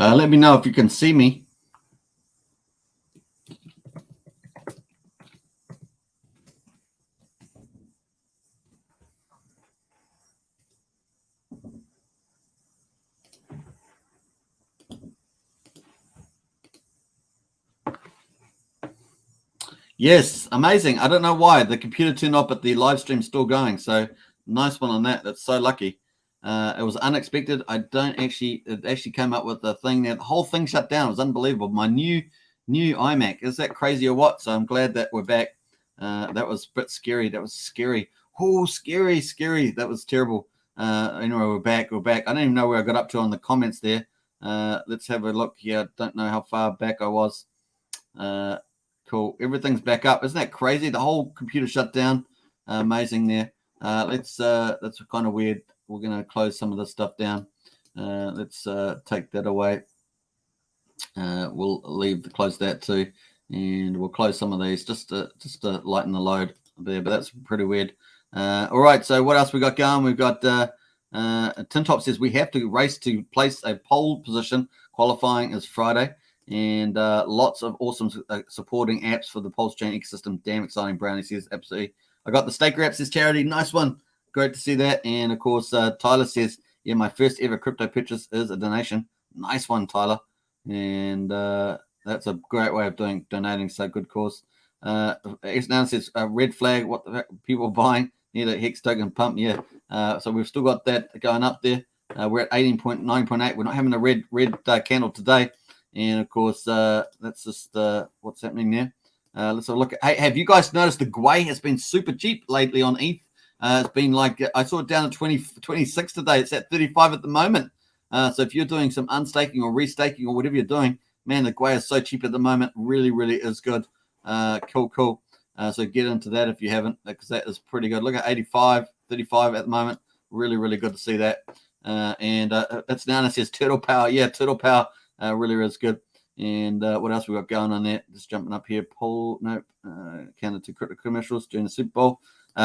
Let me know if you can see me. Yes, amazing. I don't know why the computer turned off, but the live stream's still going. So nice one on that. That's so lucky. It was unexpected. It actually came up with the thing that the whole thing shut down. It was unbelievable. My new iMac. Is that crazy or what? So I'm glad that we're back. That was a bit scary. That was scary. Oh, scary. That was terrible. Anyway, we're back. I don't even know where I got up to on the comments there. Let's have a look here. I don't know how far back I was. Cool. Everything's back up. Isn't that crazy? The whole computer shut down. Amazing there. That's kind of weird. We're going to close some of this stuff down. Let's take that away. We'll close that too. And we'll close some of these just to lighten the load there. But that's pretty weird. All right. So what else we got going? We've got Tintop says we have to race to place a pole position. Qualifying is Friday. And lots of awesome supporting apps for the Pulsechain ecosystem. Damn exciting. Brownie says, absolutely. I got the Staker app, says Charity. Nice one. Great to see that. And, of course, Tyler says, yeah, my first ever crypto purchase is a donation. Nice one, Tyler. And that's a great way of donating. So good cause. Now says, red flag, what the heck, people buying. Need a Hex token pump. Yeah. So we've still got that going up there. We're at 18.9.8. We're not having a red candle today. And, of course, that's just what's happening there. Let's have a look. Hey, have you guys noticed the Gwei has been super cheap lately on ETH? It's been like, I saw it down at 26 today. It's at 35 at the moment. So if you're doing some unstaking or restaking or whatever you're doing, man, the Gwei is so cheap at the moment. Really, really is good. Cool. So get into that if you haven't, because that is pretty good. Look at 85, 35 at the moment. Really, really good to see that. And it's now it says Turtle Power. Yeah, Turtle Power. Really is good. And what else we got going on there? Just jumping up here. Counted 2 crypto commercials during the Super Bowl.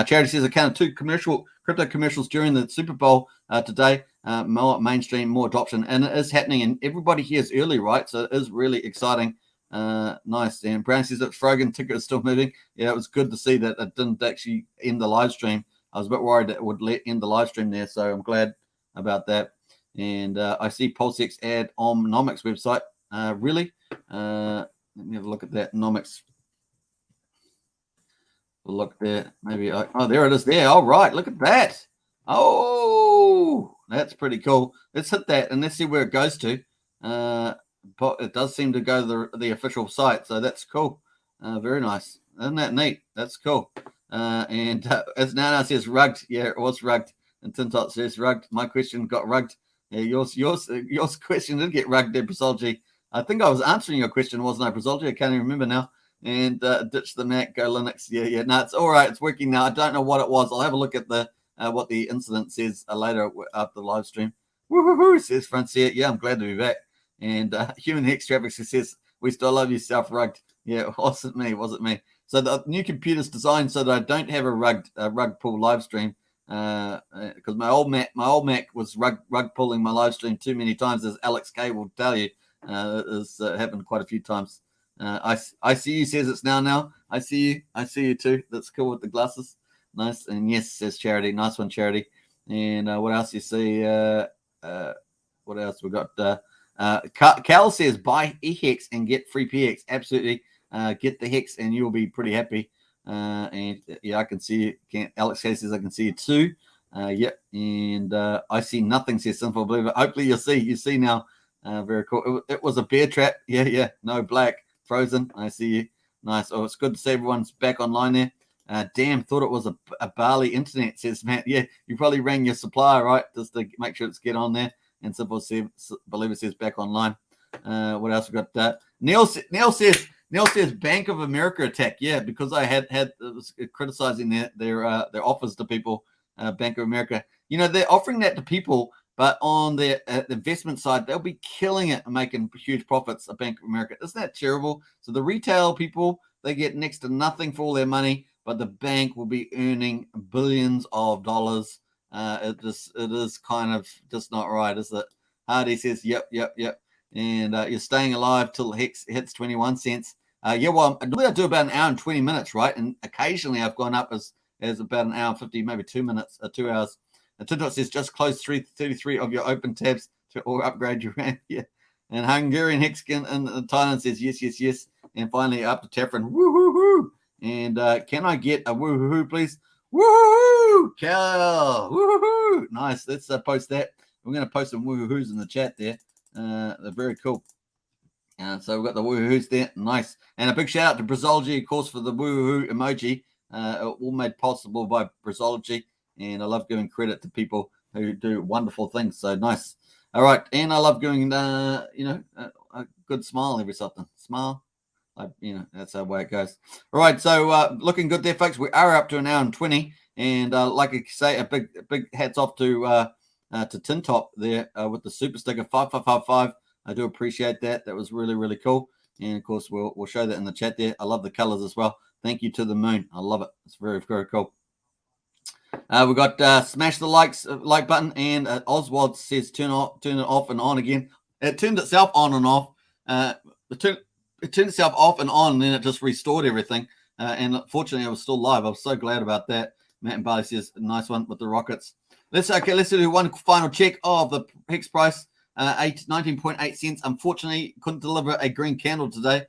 Charity says I counted 2 crypto commercials during the Super Bowl today. More mainstream, more adoption, and it is happening. And everybody here is early, right? So it is really exciting. Nice. And Brown says that Frogan ticket is still moving. Yeah, it was good to see that it didn't actually end the live stream. I was a bit worried that it would end the live stream there, so I'm glad about that. And I see PulseX ad on Nomics website. Really? Let me have a look at that. Nomics. We'll look there. Maybe. Oh, there it is there. All right. Look at that. Oh, that's pretty cool. Let's hit that and let's see where it goes to. But it does seem to go to the official site. So that's cool. Very nice. Isn't that neat? That's cool. And as Nana says, rugged. Yeah, it was rugged. And Tintot says, rugged. My question got rugged. Yeah, yours question did get rugged there, Pulsechain. I think I was answering your question, wasn't I, Pulsechain? I can't even remember now. And ditch the Mac, go Linux. Yeah. No, it's all right. It's working now. I don't know what it was. I'll have a look at the what the incident says later after the live stream. Woo-hoo-hoo, says Francia. Yeah, I'm glad to be back. And Human Hex Traffic says, we still love you, self-rugged. Yeah, it wasn't me. So the new computer's designed so that I don't have a rug pull live stream. Because my old Mac was rug pulling my live stream too many times, as Alex K will tell you. It has happened quite a few times. I see you says it's now. I see you too. That's cool with the glasses. Nice. And yes, says Charity. Nice one, Charity. And what else you see? What else we got? Cal says buy eHex and get free PX. Absolutely. Get the Hex and you'll be pretty happy. And yeah, I can see you. Alex K says I can see you too. Yep. And I see nothing, says Simple Believer. Hopefully you see now. Very cool. It was a bear trap. Yeah. No black. Frozen. I see you. Nice. Oh, it's good to see everyone's back online there. Damn, thought it was a Bali internet, says Matt. Yeah, you probably rang your supplier, right? Just to make sure it's get on there. And Simple Believer says back online. What else we got? Neil says Bank of America attack. Yeah, because I had was criticizing their offers to people. Bank of America. You know, they're offering that to people, but on the investment side, they'll be killing it and making huge profits at Bank of America. Isn't that terrible? So the retail people, they get next to nothing for all their money, but the bank will be earning billions of dollars. It is kind of just not right, is it? Hardy says, yep. and you're staying alive till Hex hits 21 cents. Yeah, well, I do about an hour and 20 minutes, right? And occasionally I've gone up as about an hour and 50, maybe 2 minutes, 2 hours. And Tintot says just close 333 of your open tabs to or upgrade your RAM. Yeah. And Hungarian Hexkin in Thailand says yes, yes, yes. And finally up to Tefrin. Woo-hoo-hoo. And can I get a woo-hoo-hoo, please? Woo-hoo-hoo, Cal. Woo-hoo-hoo. Nice. Let's post that. We're going to post some woo-hoo-hoos in the chat there. They're very cool. So we've got the woo-hoos there. Nice. And a big shout out to Brazology, of course, for the woo-hoo emoji. All made possible by Brazology. And I love giving credit to people who do wonderful things. So nice. All right. And I love giving, a good smile every so often. Smile. That's the way it goes. All right. So looking good there, folks. We are up to an hour and 20. And like I say, a big hats off to Tintop there with the super sticker 5555. I do appreciate that. That was really, really cool. And of course, we'll show that in the chat there. I love the colors as well. Thank you to the moon. I love it. It's very, very cool. We got smash the like button, and Oswald says turn it off and on again. It turned itself on and off. It turned itself off and on, and then it just restored everything. And fortunately, I was still live. I was so glad about that. Matt and Barley says nice one with the rockets. Let's do one final check of the Hex price. 19.8 cents. Unfortunately, couldn't deliver a green candle today.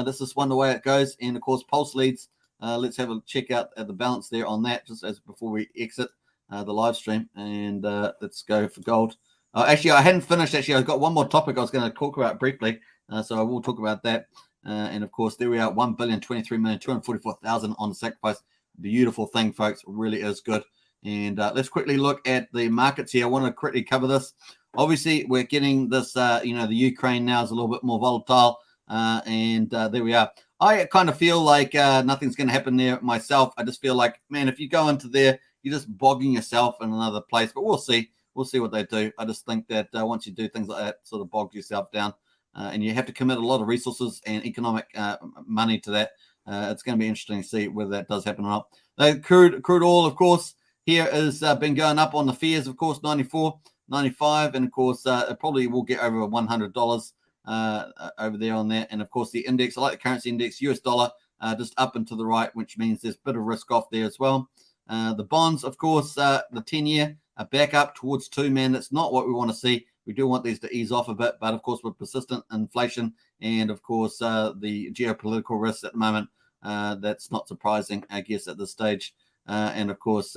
This is the way it goes. And of course, Pulse leads. Let's have a check out at the balance there on that, just as before we exit the live stream. And let's go for gold. Actually, I hadn't finished. Actually, I've got one more topic I was going to talk about briefly. So I will talk about that. And of course, there we are, 1,023,244,000 on the sacrifice. Beautiful thing, folks. It really is good. And let's quickly look at the markets here. I want to quickly cover this. Obviously, we're getting this, the Ukraine now is a little bit more volatile. And there we are. I kind of feel like nothing's going to happen there myself. I just feel like, man, if you go into there, you're just bogging yourself in another place. But we'll see. We'll see what they do. I just think that once you do things like that, sort of bogs yourself down. And you have to commit a lot of resources and economic money to that. It's going to be interesting to see whether that does happen or not. Crude oil, of course, here has been going up on the fears, of course, 94, 95. And, of course, it probably will get over $100 over there on that. And, of course, the index, I like the currency index, US dollar, just up and to the right, which means there's a bit of risk off there as well. The bonds, of course, the 10-year are back up towards 2, man. That's not what we want to see. We do want these to ease off a bit, but of course with persistent inflation and of course the geopolitical risks at the moment, that's not surprising, I guess, at this stage. And of course,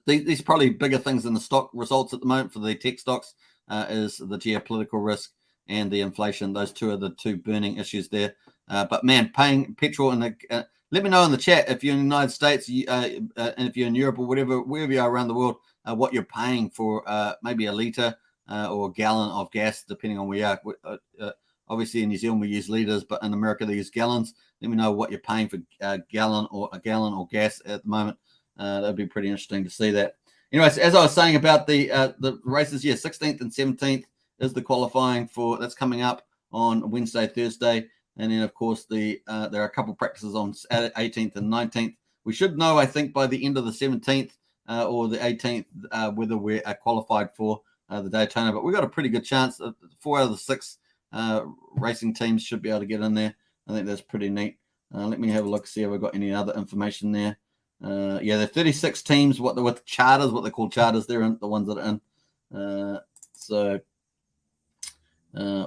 these probably bigger things in the stock results at the moment for the tech stocks is the geopolitical risk and the inflation. Those two are the two burning issues there. But man, paying petrol in the let me know in the chat if you're in the United States and if you're in Europe or wherever you are around the world, what you're paying for maybe a litre or a gallon of gas, depending on where you are. Obviously, in New Zealand, we use litres, but in America, they use gallons. Let me know what you're paying for a gallon or gas at the moment. That'd be pretty interesting to see that. Anyways, as I was saying about the races, 16th and 17th is the qualifying for that's coming up on Wednesday, Thursday. And then, of course, there are a couple of practices on 18th and 19th. We should know, I think, by the end of the 17th or the 18th whether we're qualified for the Daytona. But we've got a pretty good chance. 4 out of the 6 racing teams should be able to get in there. I think that's pretty neat. Let me have a look, see if I've got any other information there. There are 36 teams with charters, what they call charters. They're the ones that are in.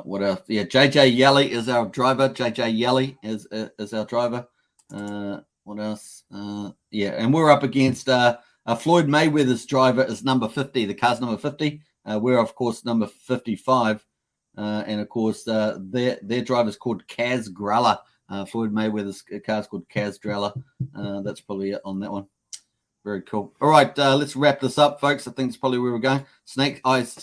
What else? Yeah, JJ Yelly is our driver. JJ Yelly is our driver. What else? And we're up against Floyd Mayweather's driver is number 50. The car's number 50. We're, of course, number 55. And, of course, their driver is called Kaz Gralla. Floyd Mayweather's car is called Kaz Gralla. That's probably it on that one. Very cool. All right, let's wrap this up, folks. I think it's probably where we're going. Snake Eyes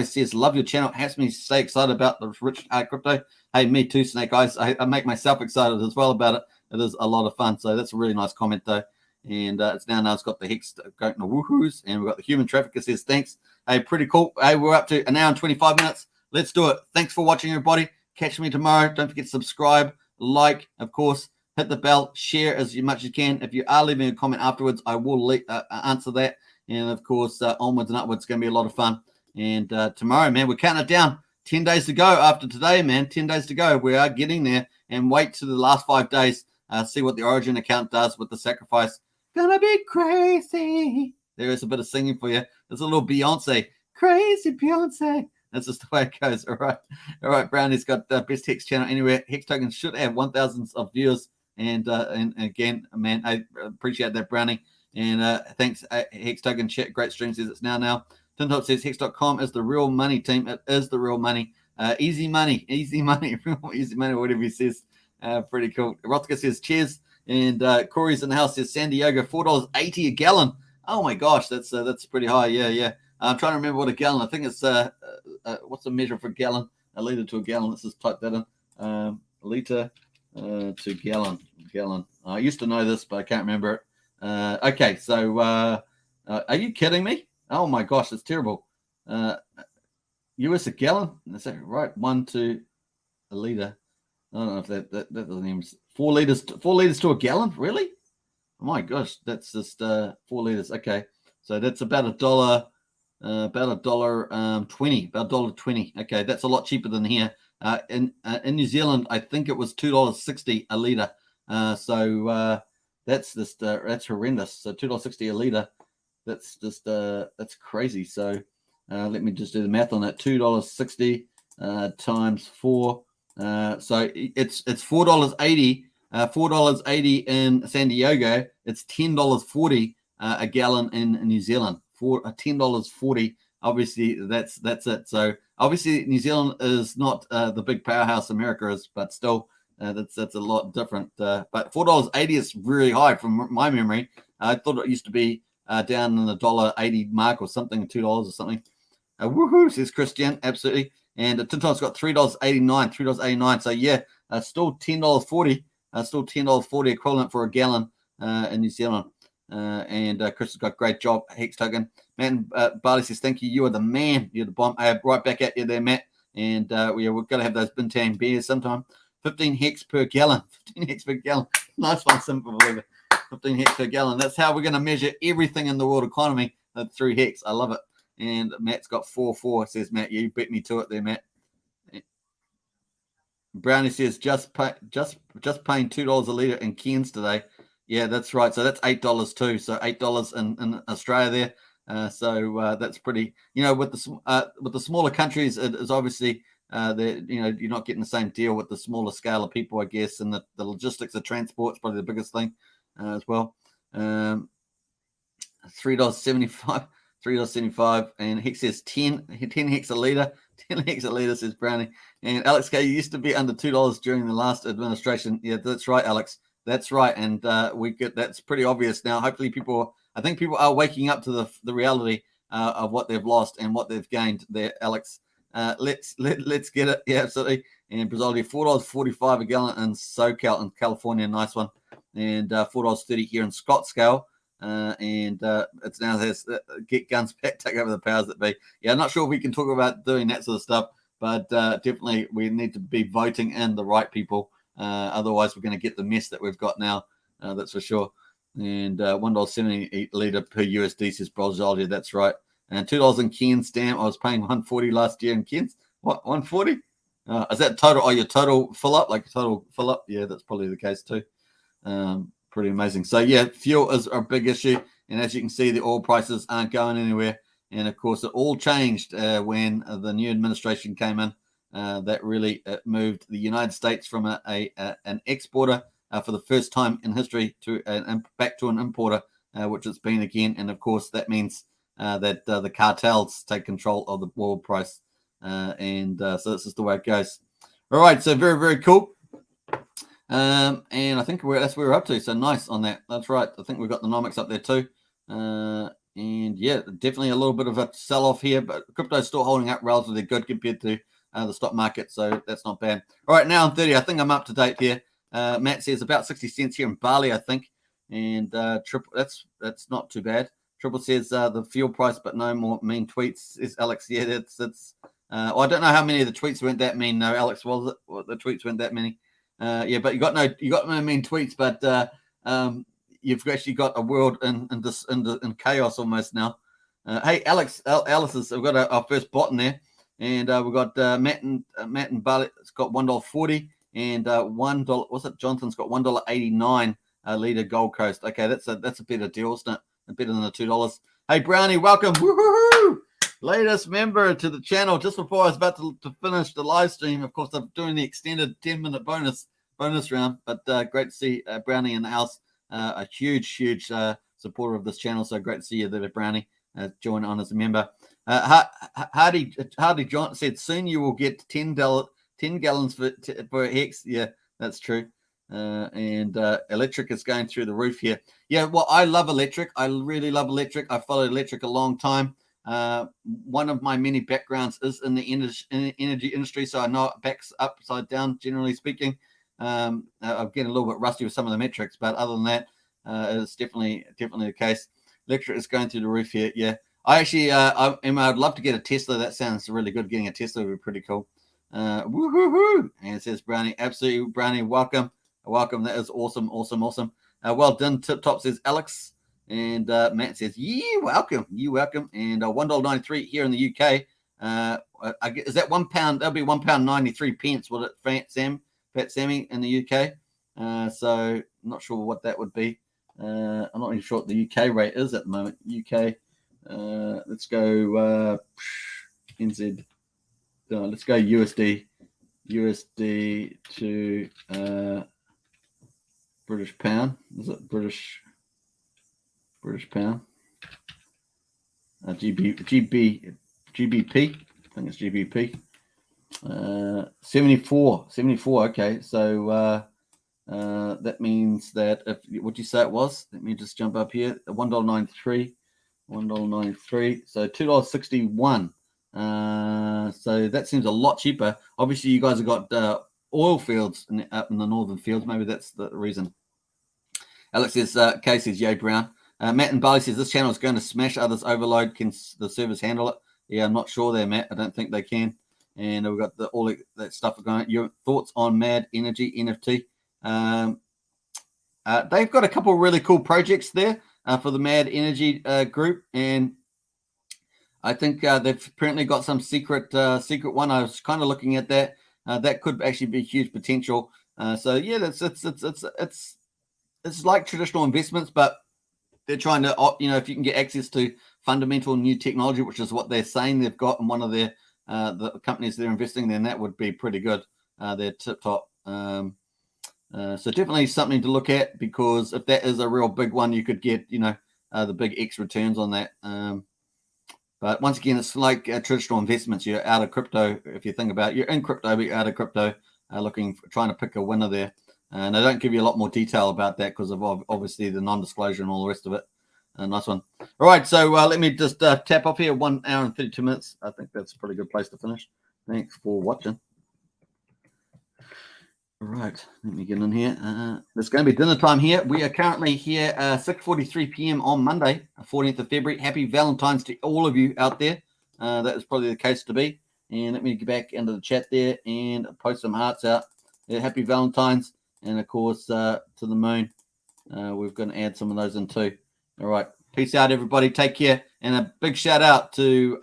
says, love your channel. It has me stay excited about the rich crypto. Hey, me too, Snake Eyes. I make myself excited as well about it. It is a lot of fun. So that's a really nice comment, though. And it's now it's got the Hex Token woohoos, and we've got the human trafficker says, thanks. Hey, pretty cool. Hey, we're up to an hour and 25 minutes. Let's do it. Thanks for watching, everybody. Catch me tomorrow. Don't forget to subscribe, like, of course. Hit the bell, share as much as you can. If you are leaving a comment afterwards, I will answer that. And, of course, onwards and upwards, it's going to be a lot of fun. And tomorrow, man, we're counting it down. 10 days to go after today, man. 10 days to go. We are getting there, and wait to the last 5 days. See what the Origin account does with the sacrifice. Gonna be crazy. There is a bit of singing for you. There's a little Beyonce. Crazy Beyonce. That's just the way it goes. All right. Brownie's got the best Hex channel anywhere. Hex Token should have 1,000 of viewers. And again, man, I appreciate that, Brownie. And thanks, Hex Token chat. Great stream says it's now. Tintop says Hex.com is the real money, team. It is the real money. Easy money, easy money, whatever he says. Pretty cool. Rothka says cheers. And Corey's in the house says San Diego, $4.80 a gallon. Oh my gosh, that's pretty high. Yeah. I'm trying to remember what a gallon. I think it's what's the measure for gallon? A liter to a gallon. Let's just type that in. Liter to gallon. I used to know this, but I can't remember it. Okay, so are you kidding me? Oh my gosh, that's terrible. US a gallon? Is that right? 1 to a liter. I don't know if that doesn't even 4 liters to a gallon. Really? Oh my gosh, that's just 4 liters. Okay, so that's about $1. About $1.20. About $1.20. Okay, that's a lot cheaper than here. In New Zealand, I think it was $2.60 a liter. So that's just that's horrendous. So $2.60 a liter. That's just that's crazy. So let me just do the math on that. $2.60 times 4. So it's $4.80. $4.80 in San Diego. It's $10.40 a gallon in New Zealand. For $10.40. Obviously, that's it. So obviously, New Zealand is not the big powerhouse America is, but still, that's a lot different. But $4.80 is really high from my memory. I thought it used to be down in the $1.80 mark or something, $2 or something. Woohoo, says Christian, absolutely. And Tinton's got $3.89. So yeah, still $10.40. Still $10.40 equivalent for a gallon in New Zealand. And Chris has got great job, Hex Token. Matt Barley says, thank you. You are the man. You're the bomb. Right back at you there, Matt. And we're going to have those Bintang beers sometime. 15 hex per gallon. 15 hex per gallon. Nice one, simple believer. 15 hex per gallon. That's how we're going to measure everything in the world economy through hex. I love it. And Matt's got 4.4. Says Matt, you beat me to it there, Matt. Brownie says just paying $2 a liter in Cairns today. Yeah, that's right. So that's $8 too. So $8 in Australia there. So that's pretty. With the smaller countries, it is obviously you're not getting the same deal with the smaller scale of people, I guess, and the logistics of transport is probably the biggest thing as well. $3.75. $3.75, and Hex says 10 hex a liter. 10 hex a liter, says Brownie. And Alex K used to be under $2 during the last administration. Yeah, that's right, Alex. That's right, and that's pretty obvious now. Hopefully, I think people are waking up to the reality of what they've lost and what they've gained there, Alex. Let's get it. Yeah, absolutely. And Brazil, $4.45 a gallon in SoCal in California, nice one, and $4.30 here in Scottsdale. And it's now has get guns back, take over the powers that be. Yeah, I'm not sure if we can talk about doing that sort of stuff, but definitely we need to be voting in the right people. Otherwise, we're going to get the mess that we've got now. That's for sure. And $1.70 a liter per USD, says Brazil. That's right. And $2 in Cairns. Damn, I was paying $1.40 last year in Cairns. What, $1.40? Is that total? Oh, your total fill up, like total fill up? Yeah, that's probably the case too. Pretty amazing. So yeah, fuel is a big issue, and as you can see, the oil prices aren't going anywhere. And of course, it all changed when the new administration came in. That really moved the United States from an exporter for the first time in history to back to an importer, which it's been again. And of course, that means that the cartels take control of the oil price. So this is the way it goes. All right, so very, very cool. And I think that's where we're up to. So nice on that. That's right. I think we've got the nomics up there too. And yeah, definitely a little bit of a sell-off here, but crypto's still holding up relatively good compared to the stock market. So that's not bad. All right, now I'm 30. I think I'm up to date here. Matt says about 60 cents here in Bali, I think. And Triple, that's not too bad. Triple says the fuel price, but no more mean tweets. Is Alex? Yeah, that's I don't know how many of the tweets weren't that mean. No, Alex, was it? Well, the tweets weren't that many. Yeah, but you got no mean tweets, but you've actually got a world in chaos almost now. Hey, Alex, we've got our first bot in there, And we've got Matt and Barlett. It's got $1.40 and $1. What's it? Jonathan's got $1.89 leader Gold Coast. Okay, that's a better deal, isn't it? Better than the $2. Hey Brownie, welcome. Woo-hoo-hoo! Latest member to the channel. Just before I was about to finish the live stream, of course, I'm doing the extended 10-minute bonus round. But great to see Brownie in the house. A huge supporter of this channel. So great to see you there, Brownie. Join on as a member. Hardy John said soon you will get 10 gallons for Hex. Yeah, that's true. And electric is going through the roof here. Yeah, well, I love electric. I really love electric. I followed electric a long time. One of my many backgrounds is in the energy industry, so I know it backs upside down, generally speaking. I'm getting a little bit rusty with some of the metrics, but other than that, it's definitely the case. Electric is going through the roof here. Yeah, I actually, I'd love to get a Tesla. That sounds really good. Getting a Tesla would be pretty cool. Woo-hoo-hoo. And it says Brownie, absolutely, Brownie, welcome. That is awesome. Well done. Tip Top says Alex. And Matt says, welcome. And $1.93 here in the UK. Is that £1? That'll be £1.93. Will it, Fat Sammy in the UK? So I'm not sure what that would be. I'm not really sure what the UK rate is at the moment. UK. Let's go NZ. Let's go USD to British pound. Is it British pound? GBP. I think it's GBP. 74. Okay, so that means that if what you say it was, let me just jump up here. $1.93. So $2.61. So that seems a lot cheaper. Obviously, you guys have got oil fields up in the northern fields. Maybe that's the reason. Alex says, Kay says, yay, Brown. Matt and Barley says, this channel is going to smash others overload. Can the servers handle it? Yeah, I'm not sure there, Matt. I don't think they can. And we've got all that stuff going on. Your thoughts on Mad Energy NFT? They've got a couple of really cool projects there for the Mad Energy group. And I think they've apparently got some secret one. I was kind of looking at that. That could actually be huge potential. So yeah, it's like traditional investments, but they're trying to, if you can get access to fundamental new technology, which is what they're saying they've got in one of their the companies they're investing in, then that would be pretty good. They're tip top. So definitely something to look at, because if that is a real big one, you could get the big X returns on that. But once again, it's like traditional investments. You're out of crypto. If you think about it, you're in crypto, but you're out of crypto, trying to pick a winner there. And I don't give you a lot more detail about that because of obviously the non-disclosure and all the rest of it. Nice one. All right, so let me just tap off here. 1 hour and 32 minutes. I think that's a pretty good place to finish. Thanks for watching. All right, let me get in here. It's going to be dinner time here. We are currently here 6:43 p.m. on Monday, 14th of February. Happy Valentine's to all of you out there. That is probably the case to be. And let me get back into the chat there and post some hearts out. Yeah, happy Valentine's. And of course, to the moon. We're going to add some of those in too. All right. Peace out, everybody. Take care. And a big shout out to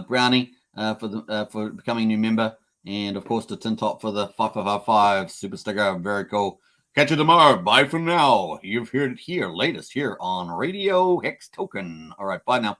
Brownie for becoming a new member. And of course, to Tin Top for the 5555 super sticker. Very cool. Catch you tomorrow. Bye for now. You've heard it here, latest here on Radio Hex Token. All right. Bye now.